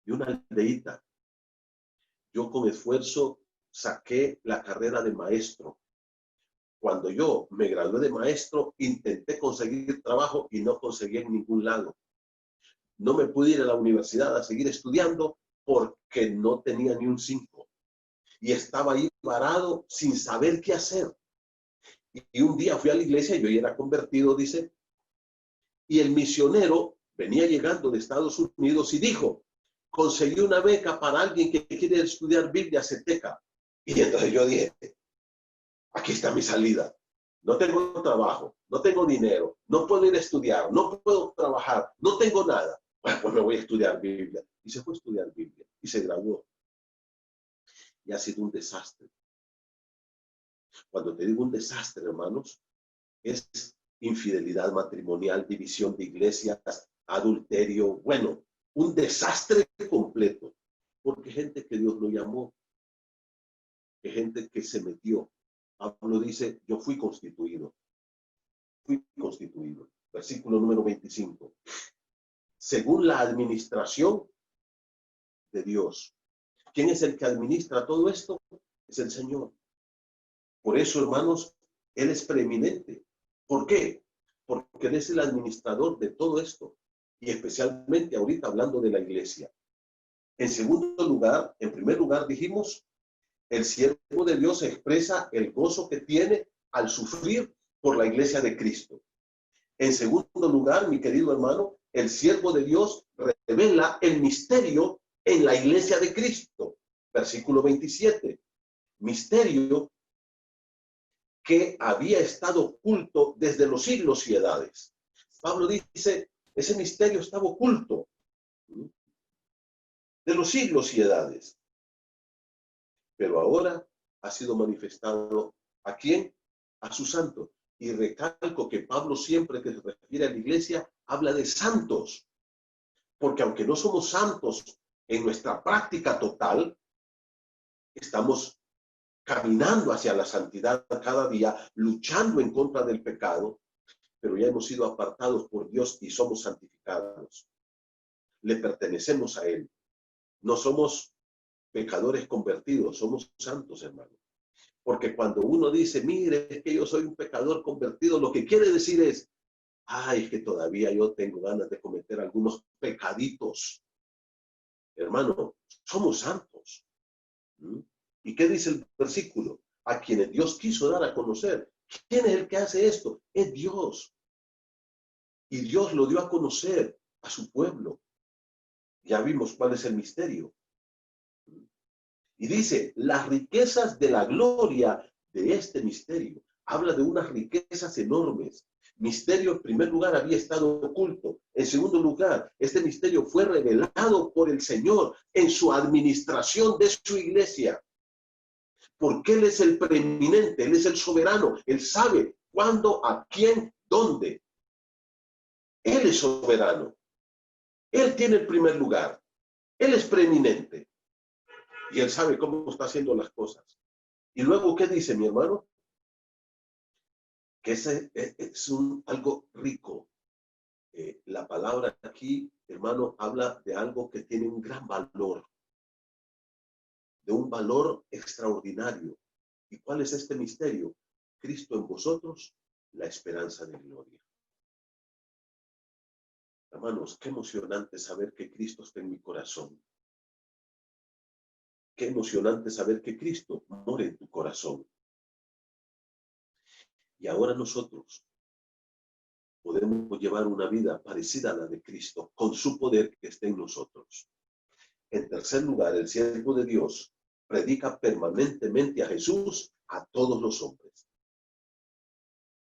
de una aldeíta. Yo con esfuerzo saqué la carrera de maestro. Cuando yo me gradué de maestro, intenté conseguir trabajo y no conseguí en ningún lado. No me pude ir a la universidad a seguir estudiando porque no tenía ni un 5. Y estaba ahí parado sin saber qué hacer. Y un día fui a la iglesia, yo ya era convertido, dice, y el misionero venía llegando de Estados Unidos y dijo, conseguí una beca para alguien que quiere estudiar Biblia Ceteca. Y entonces yo dije, aquí está mi salida. No tengo trabajo, no tengo dinero, no puedo ir a estudiar, no puedo trabajar, no tengo nada. Bueno, pues me voy a estudiar Biblia. Y se fue a estudiar Biblia y se graduó. Y ha sido un desastre. Cuando te digo un desastre, hermanos, es infidelidad matrimonial, división de iglesias, adulterio, bueno, un desastre completo. Porque gente que Dios lo llamó, que gente que se metió. Pablo dice, yo fui constituido. Fui constituido. Versículo número 25. Según la administración de Dios. ¿Quién es el que administra todo esto? Es el Señor. Por eso, hermanos, Él es preeminente. ¿Por qué? Porque Él es el administrador de todo esto. Y especialmente ahorita hablando de la iglesia. En segundo lugar, en primer lugar dijimos, el siervo de Dios expresa el gozo que tiene al sufrir por la iglesia de Cristo. En segundo lugar, mi querido hermano, el siervo de Dios revela el misterio en la iglesia de Cristo. Versículo 27. Misterio que había estado oculto desde los siglos y edades. Pablo dice, ese misterio estaba oculto de los siglos y edades. Pero ahora ha sido manifestado ¿a quién? A sus santos. Y recalco que Pablo siempre que se refiere a la iglesia habla de santos. Porque aunque no somos santos en nuestra práctica total, estamos caminando hacia la santidad cada día, luchando en contra del pecado. pero ya hemos sido apartados por Dios y somos santificados. Le pertenecemos a Él. No somos pecadores convertidos, somos santos, hermano. Porque cuando uno dice, mire, es que yo soy un pecador convertido, lo que quiere decir es, ay, es que todavía yo tengo ganas de cometer algunos pecaditos. Hermano, somos santos. ¿Mm? ¿Y qué dice el versículo? A quienes Dios quiso dar a conocer. ¿Quién es el que hace esto? Es Dios. Y Dios lo dio a conocer a su pueblo. Ya vimos cuál es el misterio. Y dice, las riquezas de la gloria de este misterio. Habla de unas riquezas enormes. Misterio, en primer lugar, había estado oculto. En segundo lugar, este misterio fue revelado por el Señor en su administración de su iglesia. Porque Él es el preeminente, Él es el soberano. Él sabe cuándo, a quién, dónde. Él es soberano. Él tiene el primer lugar. Él es preeminente. Y Él sabe cómo está haciendo las cosas. Y luego, ¿qué dice mi hermano? Que ese es algo rico. La palabra aquí, hermano, habla de algo que tiene un gran valor. De un valor extraordinario. ¿Y cuál es este misterio? Cristo en vosotros, la esperanza de gloria. Hermanos, qué emocionante saber que Cristo está en mi corazón. Qué emocionante saber que Cristo mora en tu corazón. Y ahora nosotros podemos llevar una vida parecida a la de Cristo, con su poder que está en nosotros. En tercer lugar, el siervo de Dios predica permanentemente a Jesús a todos los hombres.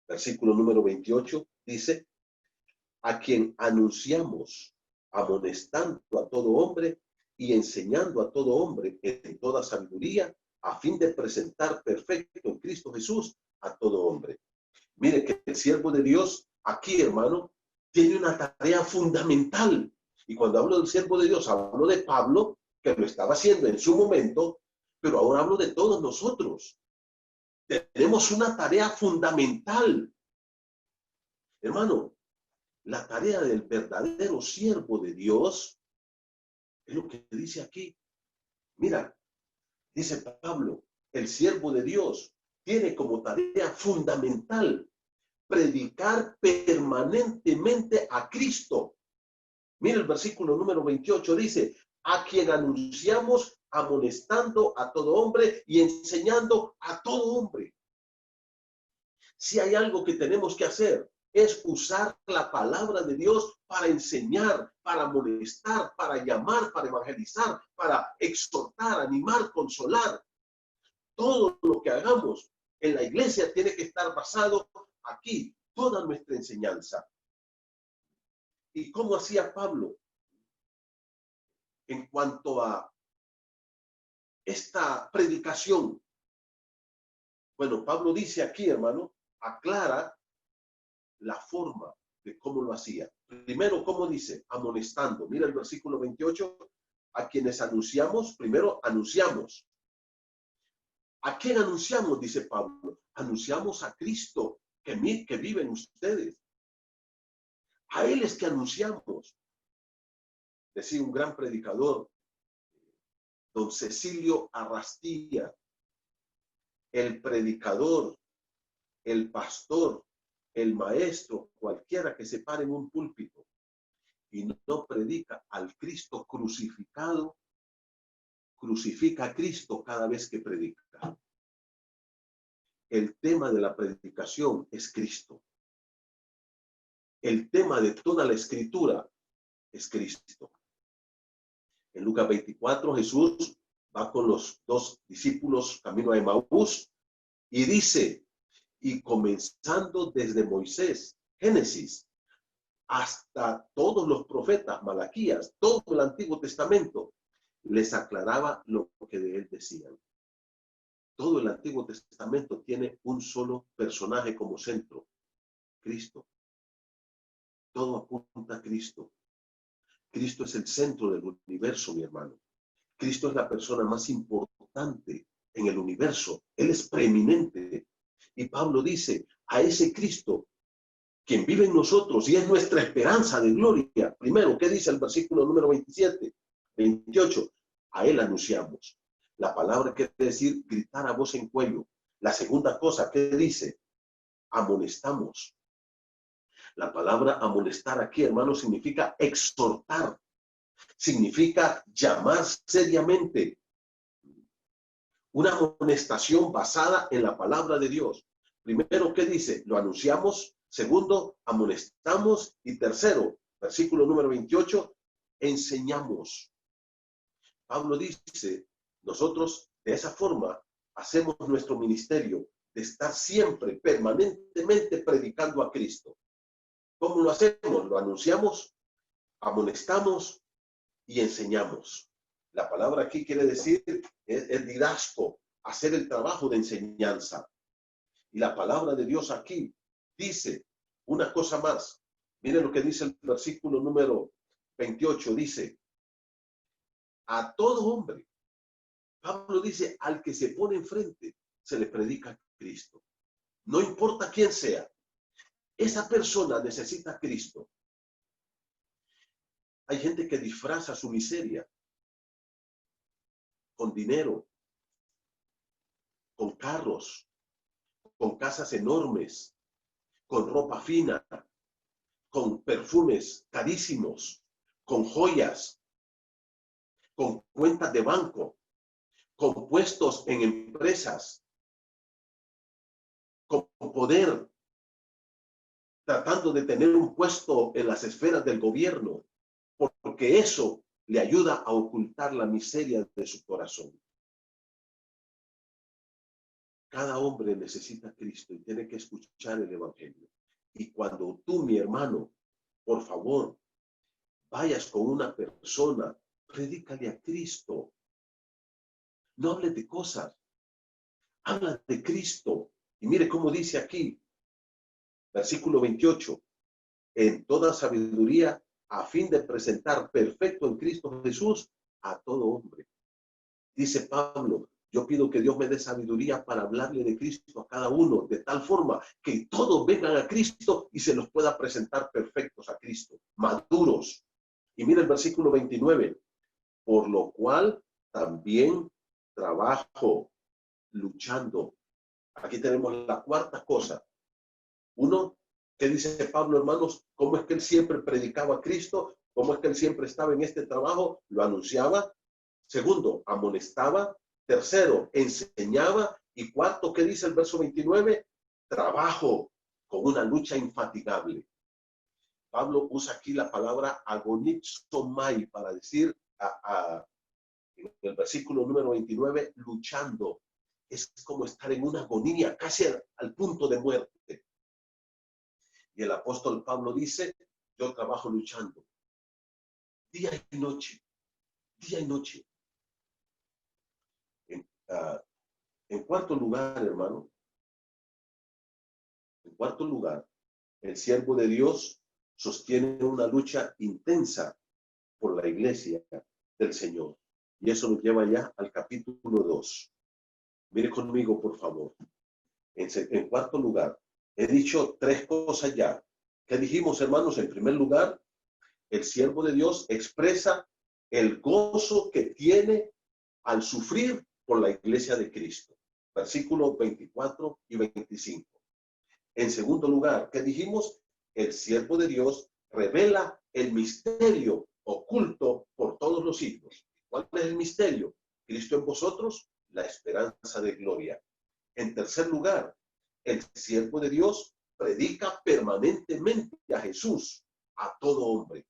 Versículo número 28 dice, a quien anunciamos, amonestando a todo hombre y enseñando a todo hombre en toda sabiduría, a fin de presentar perfecto en Cristo Jesús a todo hombre. Mire que el siervo de Dios aquí, hermano, tiene una tarea fundamental. Y cuando hablo del siervo de Dios, hablo de Pablo, que lo estaba haciendo en su momento, pero ahora hablo de todos nosotros. Tenemos una tarea fundamental. Hermano, la tarea del verdadero siervo de Dios es lo que dice aquí. Mira, dice Pablo, el siervo de Dios tiene como tarea fundamental predicar permanentemente a Cristo. Mira el versículo número 28, dice, a quien anunciamos amonestando a todo hombre y enseñando a todo hombre. Si hay algo que tenemos que hacer, es usar la palabra de Dios para enseñar, para amonestar, para llamar, para evangelizar, para exhortar, animar, consolar. Todo lo que hagamos en la iglesia tiene que estar basado aquí, toda nuestra enseñanza. ¿Y cómo hacía Pablo en cuanto a esta predicación? Bueno, Pablo dice aquí, hermano, aclara la forma de cómo lo hacía. Primero, ¿cómo dice? Amonestando. Mira el versículo 28. A quienes anunciamos, primero anunciamos. ¿A quién anunciamos? Dice Pablo. Anunciamos a Cristo que vive en ustedes. A Él es que anunciamos. Decía un gran predicador, don Cecilio Arrastía, el predicador, el pastor, el maestro, cualquiera que se pare en un púlpito y no predica al Cristo crucificado, crucifica a Cristo cada vez que predica. El tema de la predicación es Cristo. El tema de toda la escritura es Cristo. En Lucas 24, Jesús va con los dos discípulos camino a Emaús y dice, y comenzando desde Moisés, Génesis, hasta todos los profetas, Malaquías, todo el Antiguo Testamento, les aclaraba lo que de él decían. Todo el Antiguo Testamento tiene un solo personaje como centro, Cristo. Todo apunta a Cristo. Cristo es el centro del universo, mi hermano. Cristo es la persona más importante en el universo. Él es preeminente. Y Pablo dice, a ese Cristo quien vive en nosotros y es nuestra esperanza de gloria. Primero, ¿qué dice el versículo número 27? 28. A él anunciamos. La palabra quiere decir gritar a voz en cuello. La segunda cosa, ¿qué dice? Amonestamos. La palabra amonestar aquí, hermano, significa exhortar. Significa llamar seriamente. Una amonestación basada en la palabra de Dios. Primero, ¿qué dice? Lo anunciamos. Segundo, amonestamos. Y tercero, versículo número 28, enseñamos. Pablo dice, nosotros de esa forma hacemos nuestro ministerio de estar siempre, permanentemente predicando a Cristo. ¿Cómo lo hacemos? Lo anunciamos, amonestamos y enseñamos. La palabra aquí quiere decir el didasco, hacer el trabajo de enseñanza. Y la palabra de Dios aquí dice una cosa más. Miren lo que dice el versículo número 28. Dice, a todo hombre. Pablo dice, al que se pone enfrente, se le predica a Cristo. No importa quién sea. Esa persona necesita a Cristo. Hay gente que disfraza su miseria con dinero, con carros, con casas enormes, con ropa fina, con perfumes carísimos, con joyas, con cuentas de banco, con puestos en empresas, con poder, tratando de tener un puesto en las esferas del gobierno, porque eso le ayuda a ocultar la miseria de su corazón. Cada hombre necesita a Cristo y tiene que escuchar el evangelio. Y cuando tú, mi hermano, por favor, vayas con una persona, predícale a Cristo. No hables de cosas, habla de Cristo. Y mire cómo dice aquí, versículo 28, en toda sabiduría, a fin de presentar perfecto en Cristo Jesús a todo hombre. Dice Pablo, yo pido que Dios me dé sabiduría para hablarle de Cristo a cada uno, de tal forma que todos vengan a Cristo y se los pueda presentar perfectos a Cristo, maduros. Y mira el versículo 29, por lo cual también trabajo, luchando. Aquí tenemos la cuarta cosa. Uno, ¿qué dice Pablo, hermanos? ¿Cómo es que él siempre predicaba a Cristo? ¿Cómo es que él siempre estaba en este trabajo? Lo anunciaba. Segundo, amonestaba. Tercero, enseñaba. Y cuarto, ¿qué dice el verso 29? Trabajo con una lucha infatigable. Pablo usa aquí la palabra agonizomai para decir en el versículo número 29, luchando. Es como estar en una agonía, casi al punto de muerte. Y el apóstol Pablo dice, yo trabajo luchando. Día y noche. Día y noche. En cuarto lugar, hermano. En cuarto lugar, el siervo de Dios sostiene una lucha intensa por la iglesia del Señor. Y eso nos lleva ya al capítulo 2. Mire conmigo, por favor. En cuarto lugar, he dicho tres cosas ya. ¿Qué dijimos, hermanos? En primer lugar, el siervo de Dios expresa el gozo que tiene al sufrir por la iglesia de Cristo. Versículos 24 y 25. En segundo lugar, ¿qué dijimos? El siervo de Dios revela el misterio oculto por todos los siglos. ¿Cuál es el misterio? Cristo en vosotros, la esperanza de gloria. En tercer lugar, el siervo de Dios predica permanentemente a Jesús, a todo hombre.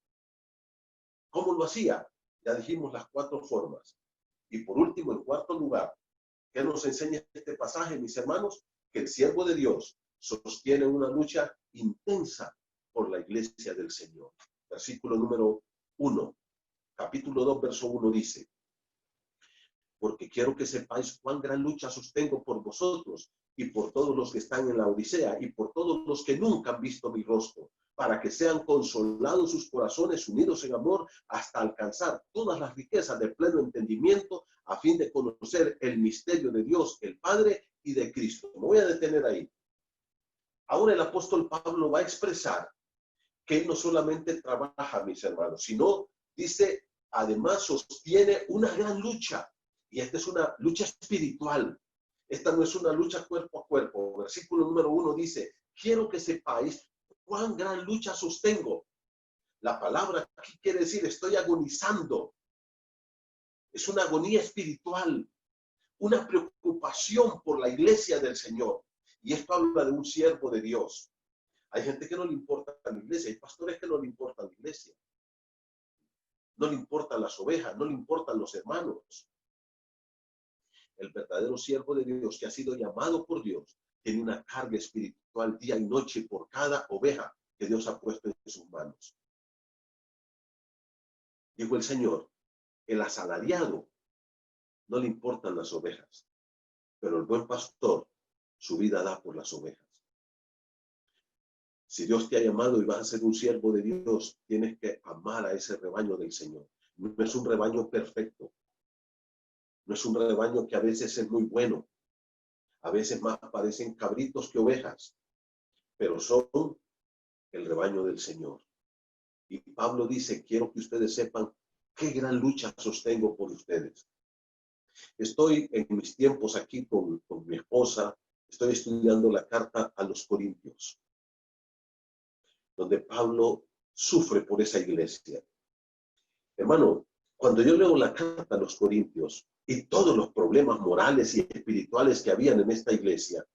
¿Cómo lo hacía? Ya dijimos las cuatro formas. Y por último, en cuarto lugar, ¿qué nos enseña este pasaje, mis hermanos? Que el siervo de Dios sostiene una lucha intensa por la iglesia del Señor. Versículo número 1, capítulo 2, verso 1 dice, porque quiero que sepáis cuán gran lucha sostengo por vosotros y por todos los que están en la Odisea y por todos los que nunca han visto mi rostro, para que sean consolados sus corazones unidos en amor hasta alcanzar todas las riquezas de pleno entendimiento a fin de conocer el misterio de Dios, el Padre y de Cristo. Me voy a detener ahí. Ahora el apóstol Pablo va a expresar que él no solamente trabaja, mis hermanos, sino, dice, además sostiene una gran lucha. Y esta es una lucha espiritual. Esta no es una lucha cuerpo a cuerpo. Versículo número 1 dice, quiero que sepáis cuán gran lucha sostengo. La palabra aquí quiere decir, estoy agonizando. Es una agonía espiritual, una preocupación por la iglesia del Señor. Y esto habla de un siervo de Dios. Hay gente que no le importa la iglesia, hay pastores que no le importa la iglesia. No le importan las ovejas, no le importan los hermanos. El verdadero siervo de Dios que ha sido llamado por Dios tiene una carga espiritual día y noche por cada oveja que Dios ha puesto en sus manos. Dijo el Señor, el asalariado no le importan las ovejas, pero el buen pastor su vida da por las ovejas. Si Dios te ha llamado y vas a ser un siervo de Dios, tienes que amar a ese rebaño del Señor. No es un rebaño perfecto. No es un rebaño que a veces es muy bueno. A veces más parecen cabritos que ovejas, pero son el rebaño del Señor. Y Pablo dice, quiero que ustedes sepan qué gran lucha sostengo por ustedes. Estoy en mis tiempos aquí con mi esposa, estoy estudiando la carta a los Corintios, donde Pablo sufre por esa iglesia. Hermano, cuando yo leo la carta a los Corintios y todos los problemas morales y espirituales que habían en esta iglesia,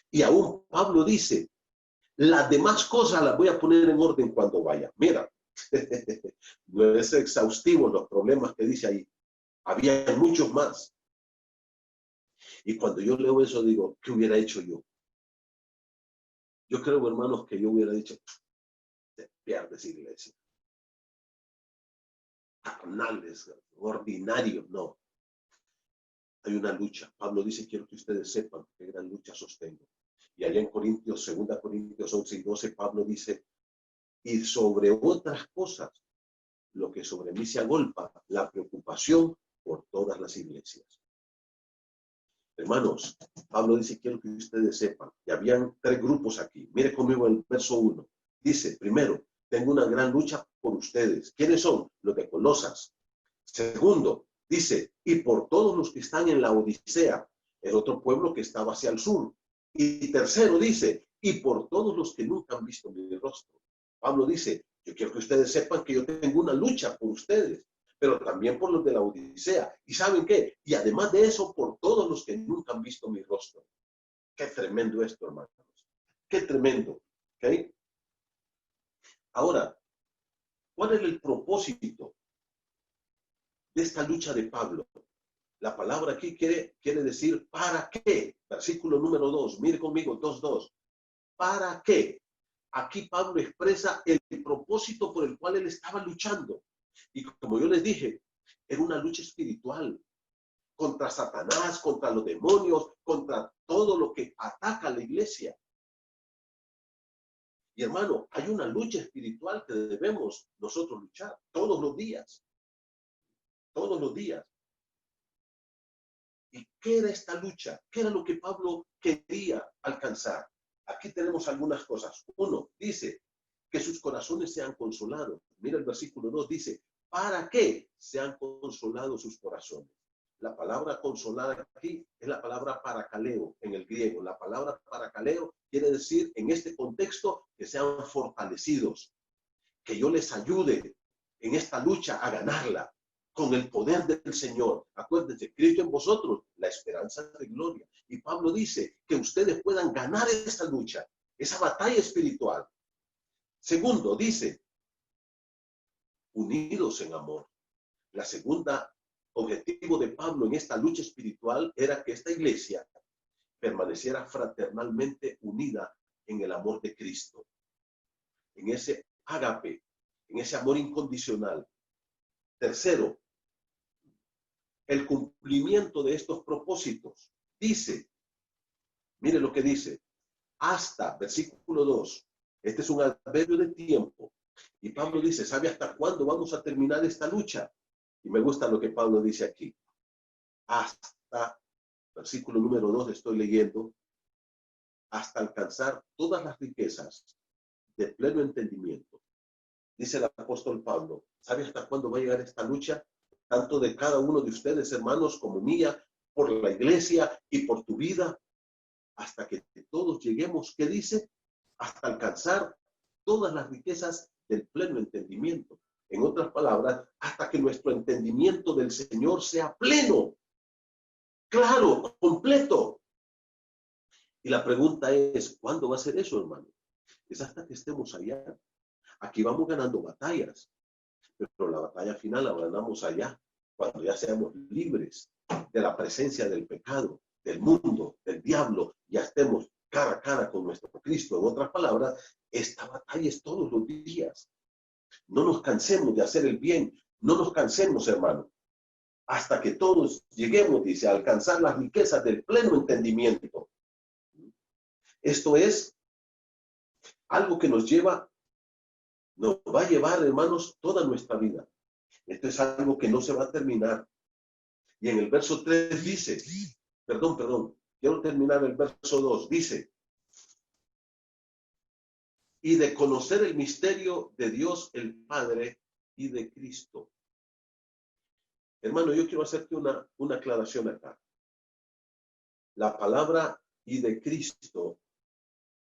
y aún Pablo dice, las demás cosas las voy a poner en orden cuando vaya. Mira, no es exhaustivo los problemas que dice ahí. Había muchos más. Y cuando yo leo eso digo, ¿qué hubiera hecho yo? Yo creo, hermanos, que yo hubiera dicho, te pierdes iglesia. Carnales, ordinarios, no. Hay una lucha. Pablo dice, quiero que ustedes sepan qué gran lucha sostengo. Y allá en Corintios, 2 Corintios 11 y 12, Pablo dice, y sobre otras cosas, lo que sobre mí se agolpa, la preocupación por todas las iglesias. Hermanos, Pablo dice, quiero que ustedes sepan, que habían 3 grupos aquí. Mire conmigo el verso 1. Dice, primero, tengo una gran lucha por ustedes. ¿Quiénes son? Los de Colosas. Segundo, dice, y por todos los que están en la Odisea, el otro pueblo que estaba hacia el sur. Y tercero, dice, y por todos los que nunca han visto mi rostro. Pablo dice, yo quiero que ustedes sepan que yo tengo una lucha por ustedes, pero también por los de la Odisea. ¿Y saben qué? Y además de eso, por todos los que nunca han visto mi rostro. Qué tremendo esto, hermanos. Qué tremendo. ¿Okay? Ahora, ¿cuál es el propósito de esta lucha de Pablo? La palabra aquí quiere decir ¿para qué? Versículo número 2. Mire conmigo, 2:2. ¿Para qué? Aquí Pablo expresa el propósito por el cual él estaba luchando. Y como yo les dije, era una lucha espiritual contra Satanás, contra los demonios, contra todo lo que ataca a la iglesia. Y hermano, hay una lucha espiritual que debemos nosotros luchar todos los días. Todos los días. ¿Y qué era esta lucha? ¿Qué era lo que Pablo quería alcanzar? Aquí tenemos algunas cosas. 1, dice que sus corazones sean consolados. Mira el versículo 2, dice, ¿para qué sean consolados sus corazones? La palabra consolar aquí es la palabra parakaleo en el griego. La palabra parakaleo quiere decir en este contexto que sean fortalecidos, que yo les ayude en esta lucha a ganarla con el poder del Señor. Acuérdense, Cristo en vosotros, la esperanza de gloria. Y Pablo dice que ustedes puedan ganar esta lucha, esa batalla espiritual. Segundo, dice, unidos en amor. La segunda objetivo de Pablo en esta lucha espiritual era que esta iglesia permaneciera fraternalmente unida en el amor de Cristo, en ese ágape, en ese amor incondicional. Tercero, el cumplimiento de estos propósitos. Dice, mire lo que dice, hasta, versículo 2, este es un adverbio de tiempo. Y Pablo dice, ¿sabe hasta cuándo vamos a terminar esta lucha? Y me gusta lo que Pablo dice aquí. Hasta, versículo número 2, estoy leyendo, hasta alcanzar todas las riquezas de pleno entendimiento. Dice el apóstol Pablo, ¿sabe hasta cuándo va a llegar esta lucha? Tanto de cada uno de ustedes, hermanos, como mía, por la iglesia y por tu vida, hasta que todos lleguemos, ¿qué dice? Hasta alcanzar todas las riquezas del pleno entendimiento. En otras palabras, hasta que nuestro entendimiento del Señor sea pleno, claro, completo. Y la pregunta es, ¿cuándo va a ser eso, hermano? Es hasta que estemos allá. Aquí vamos ganando batallas, pero la batalla final la ganamos allá, cuando ya seamos libres de la presencia del pecado, del mundo, del diablo, ya estemos cara a cara con nuestro Cristo. En otras palabras, esta batalla es todos los días. No nos cansemos de hacer el bien, no nos cansemos, hermano, hasta que todos lleguemos, dice, a alcanzar las riquezas del pleno entendimiento. Esto es algo que nos va a llevar, hermanos, toda nuestra vida. Esto es algo que no se va a terminar. Y en el verso 3 dice, perdón, quiero terminar el verso 2, dice, y de conocer el misterio de Dios el Padre y de Cristo. Hermano, yo quiero hacerte una aclaración acá. La palabra y de Cristo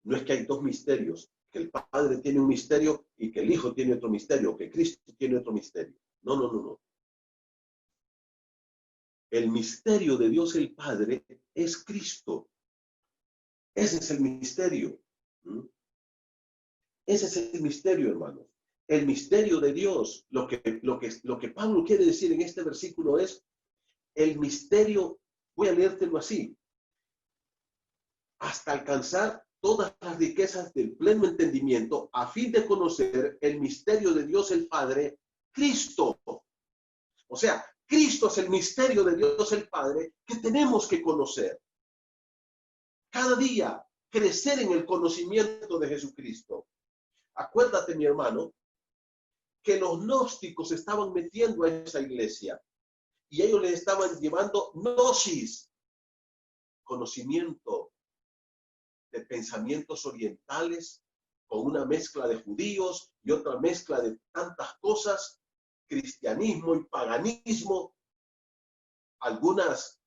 no es que hay dos misterios, que el Padre tiene un misterio y que el Hijo tiene otro misterio, que Cristo tiene otro misterio. No. El misterio de Dios el Padre es Cristo. Ese es el misterio. Ese es el misterio, hermano. El misterio de Dios, lo que Pablo quiere decir en este versículo es el misterio, voy a leértelo así, hasta alcanzar todas las riquezas del pleno entendimiento a fin de conocer el misterio de Dios el Padre, Cristo. O sea, Cristo es el misterio de Dios el Padre que tenemos que conocer. Cada día crecer en el conocimiento de Jesucristo. Acuérdate, mi hermano, que los gnósticos estaban metiendo a esa iglesia y ellos les estaban llevando gnosis, conocimiento de pensamientos orientales con una mezcla de judíos y otra mezcla de tantas cosas, cristianismo y paganismo, algunos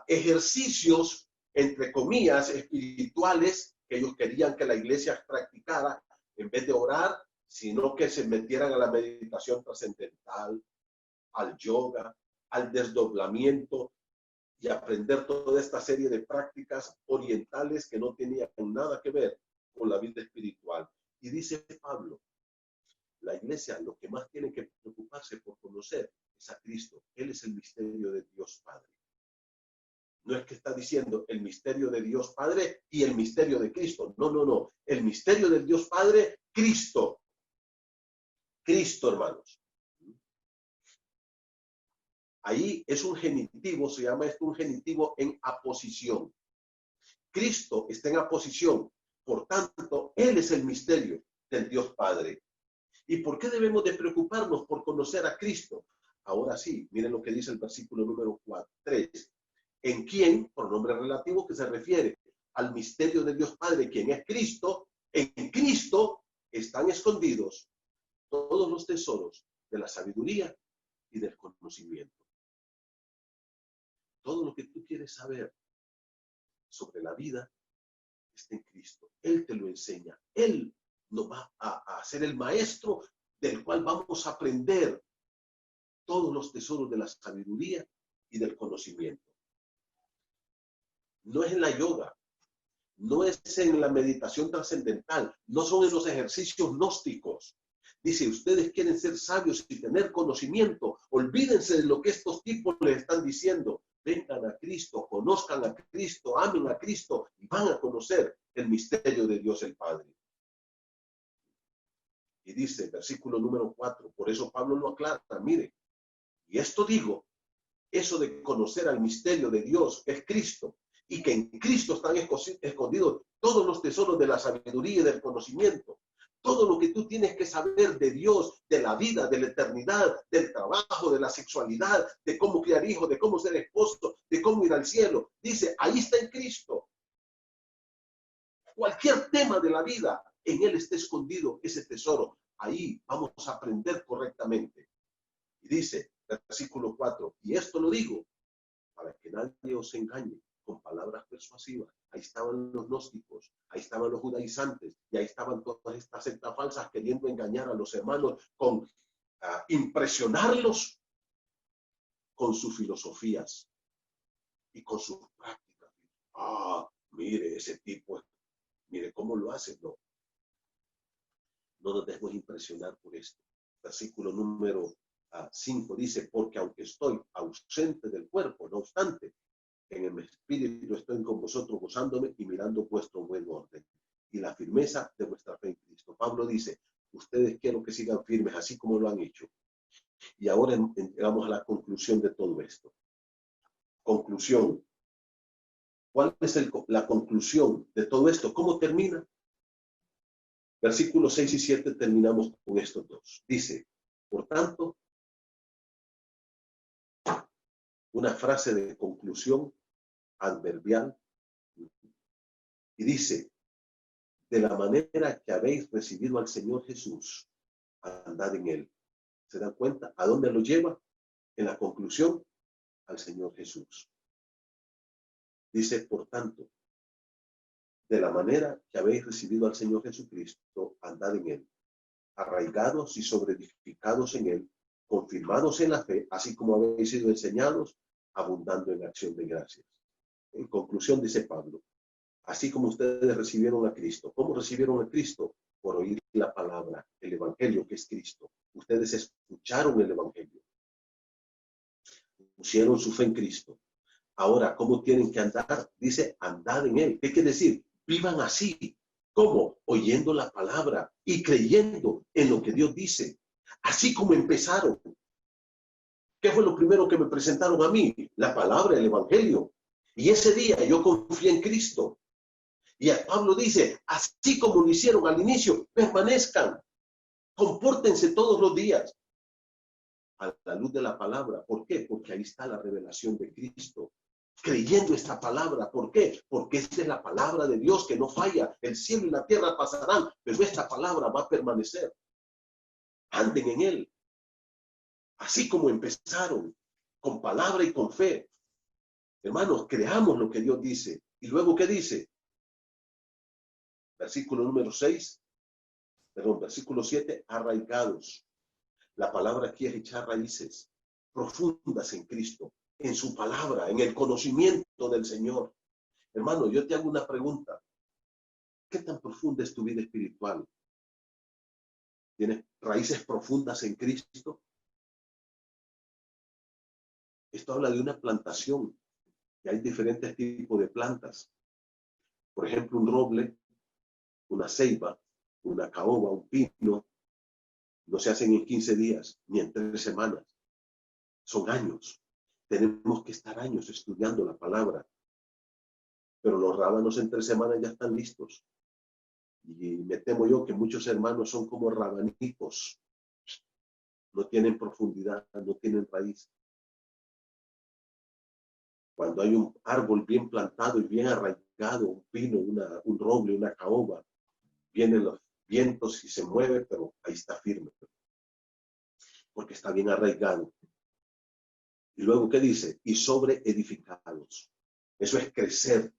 ejercicios, entre comillas, espirituales que ellos querían que la iglesia practicara en vez de orar, sino que se metieran a la meditación trascendental, al yoga, al desdoblamiento y aprender toda esta serie de prácticas orientales que no tenían nada que ver con la vida espiritual. Y dice Pablo, la iglesia lo que más tiene que preocuparse por conocer es a Cristo. Él es el misterio de Dios Padre. No es que está diciendo el misterio de Dios Padre y el misterio de Cristo. No. El misterio de Dios Padre, Cristo. Cristo, hermanos. Ahí es un genitivo, se llama esto un genitivo en aposición. Cristo está en aposición. Por tanto, Él es el misterio del Dios Padre. ¿Y por qué debemos de preocuparnos por conocer a Cristo? Ahora sí, miren lo que dice el versículo número 3. ¿En quién? Pronombre relativo que se refiere al misterio de Dios Padre, quien es Cristo. En Cristo están escondidos todos los tesoros de la sabiduría y del conocimiento. Todo lo que tú quieres saber sobre la vida está en Cristo. Él te lo enseña. Él nos va a ser el maestro del cual vamos a aprender todos los tesoros de la sabiduría y del conocimiento. No es en la yoga, no es en la meditación trascendental, no son en los ejercicios gnósticos. Dice, ustedes quieren ser sabios y tener conocimiento, olvídense de lo que estos tipos les están diciendo. Vengan a Cristo, conozcan a Cristo, amen a Cristo y van a conocer el misterio de Dios el Padre. Y dice, versículo número 4, por eso Pablo lo aclara, mire, y esto digo, eso de conocer al misterio de Dios es Cristo, y que en Cristo están escondidos todos los tesoros de la sabiduría y del conocimiento. Todo lo que tú tienes que saber de Dios, de la vida, de la eternidad, del trabajo, de la sexualidad, de cómo criar hijos, de cómo ser esposo, de cómo ir al cielo. Dice, ahí está en Cristo. cualquier tema de la vida, en Él está escondido ese tesoro. Ahí vamos a aprender correctamente. Y dice, versículo 4, y esto lo digo para que nadie os engañe con palabras persuasivas. Ahí estaban los gnósticos, ahí estaban los judaizantes, y ahí estaban todas estas sectas falsas queriendo engañar a los hermanos con impresionarlos con sus filosofías y con sus prácticas. Mire ese tipo, mire cómo lo hace. No nos dejemos impresionar por esto. Versículo número 5 dice, porque aunque estoy ausente del cuerpo, no obstante, en el espíritu estoy con vosotros gozándome y mirando vuestro buen orden y la firmeza de vuestra fe en Cristo. Pablo dice, ustedes quiero que sigan firmes así como lo han hecho. Y ahora llegamos a la conclusión de todo esto. Conclusión. ¿Cuál es la conclusión de todo esto? ¿Cómo termina? Versículos 6 y 7 terminamos con estos dos. Dice, por tanto, una frase de conclusión adverbial, y dice, de la manera que habéis recibido al Señor Jesús, andad en Él. ¿Se dan cuenta? ¿A dónde lo lleva? En la conclusión, al Señor Jesús. Dice, por tanto, de la manera que habéis recibido al Señor Jesucristo, andad en Él, arraigados y sobreedificados en Él, confirmados en la fe, así como habéis sido enseñados, abundando en acción de gracias. En conclusión, dice Pablo, así como ustedes recibieron a Cristo. ¿Cómo recibieron a Cristo? Por oír la palabra, el Evangelio que es Cristo. Ustedes escucharon el Evangelio. Pusieron su fe en Cristo. Ahora, ¿cómo tienen que andar? Dice, andad en Él. ¿Qué quiere decir? Vivan así. ¿Cómo? Oyendo la palabra y creyendo en lo que Dios dice. Así como empezaron. ¿Qué fue lo primero que me presentaron a mí? La palabra, el Evangelio. Y ese día yo confié en Cristo. Y Pablo dice, así como lo hicieron al inicio, permanezcan. Compórtense todos los días a la luz de la palabra. ¿Por qué? Porque ahí está la revelación de Cristo. Creyendo esta palabra. ¿Por qué? Porque esta es la palabra de Dios que no falla. El cielo y la tierra pasarán, pero esta palabra va a permanecer. Anden en Él. Así como empezaron, con palabra y con fe. Hermanos, creamos lo que Dios dice. ¿Y luego qué dice? Versículo número 7, arraigados. La palabra aquí es echar raíces profundas en Cristo, en su palabra, en el conocimiento del Señor. Hermano, yo te hago una pregunta. ¿Qué tan profunda es tu vida espiritual? ¿Tienes raíces profundas en Cristo? Esto habla de una plantación, y hay diferentes tipos de plantas. Por ejemplo, un roble, una ceiba, una caoba, un pino, no se hacen en 15 días, ni en 3 semanas. Son años. Tenemos que estar años estudiando la palabra. Pero los rábanos en 3 semanas ya están listos. Y me temo yo que muchos hermanos son como rabanicos. No tienen profundidad, no tienen raíz. Cuando hay un árbol bien plantado y bien arraigado, un pino, un roble, una caoba, vienen los vientos y se mueve, pero ahí está firme. Porque está bien arraigado. Y luego, ¿qué dice? Y sobre edificados. Eso es crecer.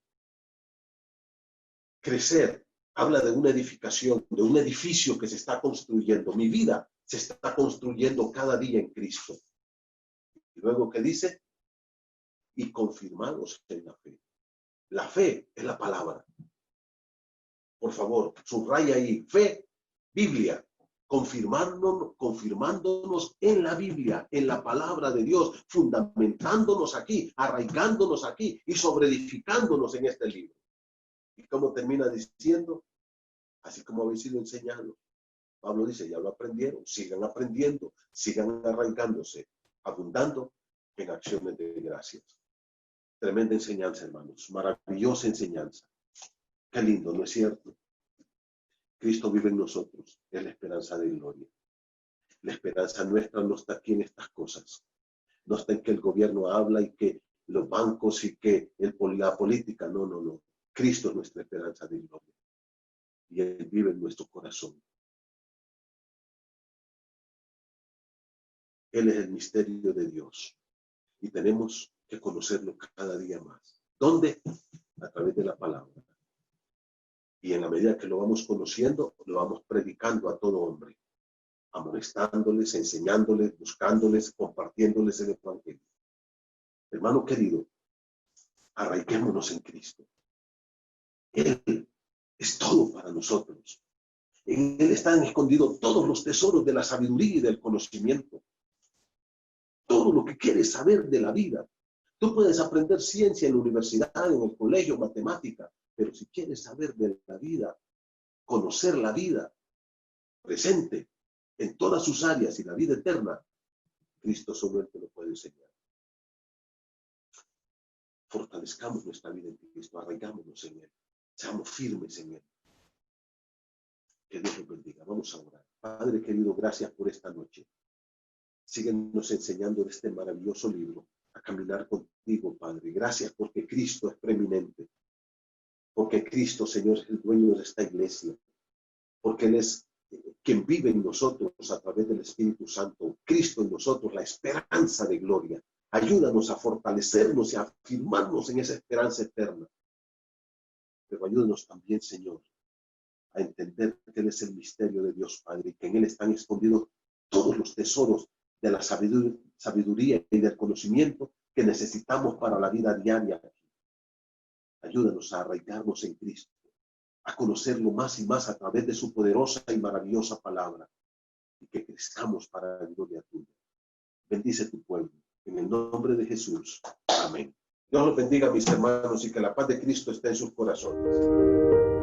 Crecer habla de una edificación, de un edificio que se está construyendo. Mi vida se está construyendo cada día en Cristo. Y luego, ¿qué dice? Y confirmados en la fe. La fe es la palabra. Por favor, subraya ahí. Fe, Biblia. Confirmándonos en la Biblia, en la palabra de Dios, fundamentándonos aquí, arraigándonos aquí y sobreedificándonos en este libro. ¿Y cómo termina diciendo? Así como habéis sido enseñados. Pablo dice, ya lo aprendieron, sigan aprendiendo, sigan arraigándose, abundando en acciones de gracias. Tremenda enseñanza, hermanos, maravillosa enseñanza. Qué lindo, ¿no es cierto? Cristo vive en nosotros, es la esperanza de gloria. La esperanza nuestra no está aquí en estas cosas. No está en que el gobierno habla y que los bancos y que la política. No. Cristo es nuestra esperanza de gloria. y Él vive en nuestro corazón. Él es el misterio de Dios y tenemos que conocerlo cada día más. ¿Dónde? A través de la palabra. Y en la medida que lo vamos conociendo, lo vamos predicando a todo hombre, amonestándoles, enseñándoles, buscándoles, compartiéndoles el evangelio. Hermano querido, arraiguémonos en Cristo. Él es todo para nosotros. En Él están escondidos todos los tesoros de la sabiduría y del conocimiento. Todo lo que quieres saber de la vida. Tú puedes aprender ciencia en la universidad, en el colegio, matemática, pero si quieres saber de la vida, conocer la vida presente en todas sus áreas y la vida eterna, Cristo solo Él te lo puede enseñar. Fortalezcamos nuestra vida en Cristo, arraigámonos en Él, seamos firmes en Él. Que Dios nos bendiga. Vamos a orar. Padre querido, gracias por esta noche. Síguenos enseñando de este maravilloso libro a caminar contigo, Padre. Gracias porque Cristo es preeminente. Porque Cristo, Señor, es el dueño de esta iglesia. Porque Él es quien vive en nosotros a través del Espíritu Santo. Cristo en nosotros, la esperanza de gloria. Ayúdanos a fortalecernos y a afirmarnos en esa esperanza eterna. Pero ayúdanos también, Señor, a entender que Él es el misterio de Dios Padre y que en Él están escondidos todos los tesoros de la sabiduría y del conocimiento que necesitamos para la vida diaria. Ayúdanos a arraigarnos en Cristo, a conocerlo más y más a través de su poderosa y maravillosa palabra y que crezcamos para la gloria tuya. Bendice tu pueblo. En el nombre de Jesús. Amén. Dios los bendiga, mis hermanos, y que la paz de Cristo esté en sus corazones.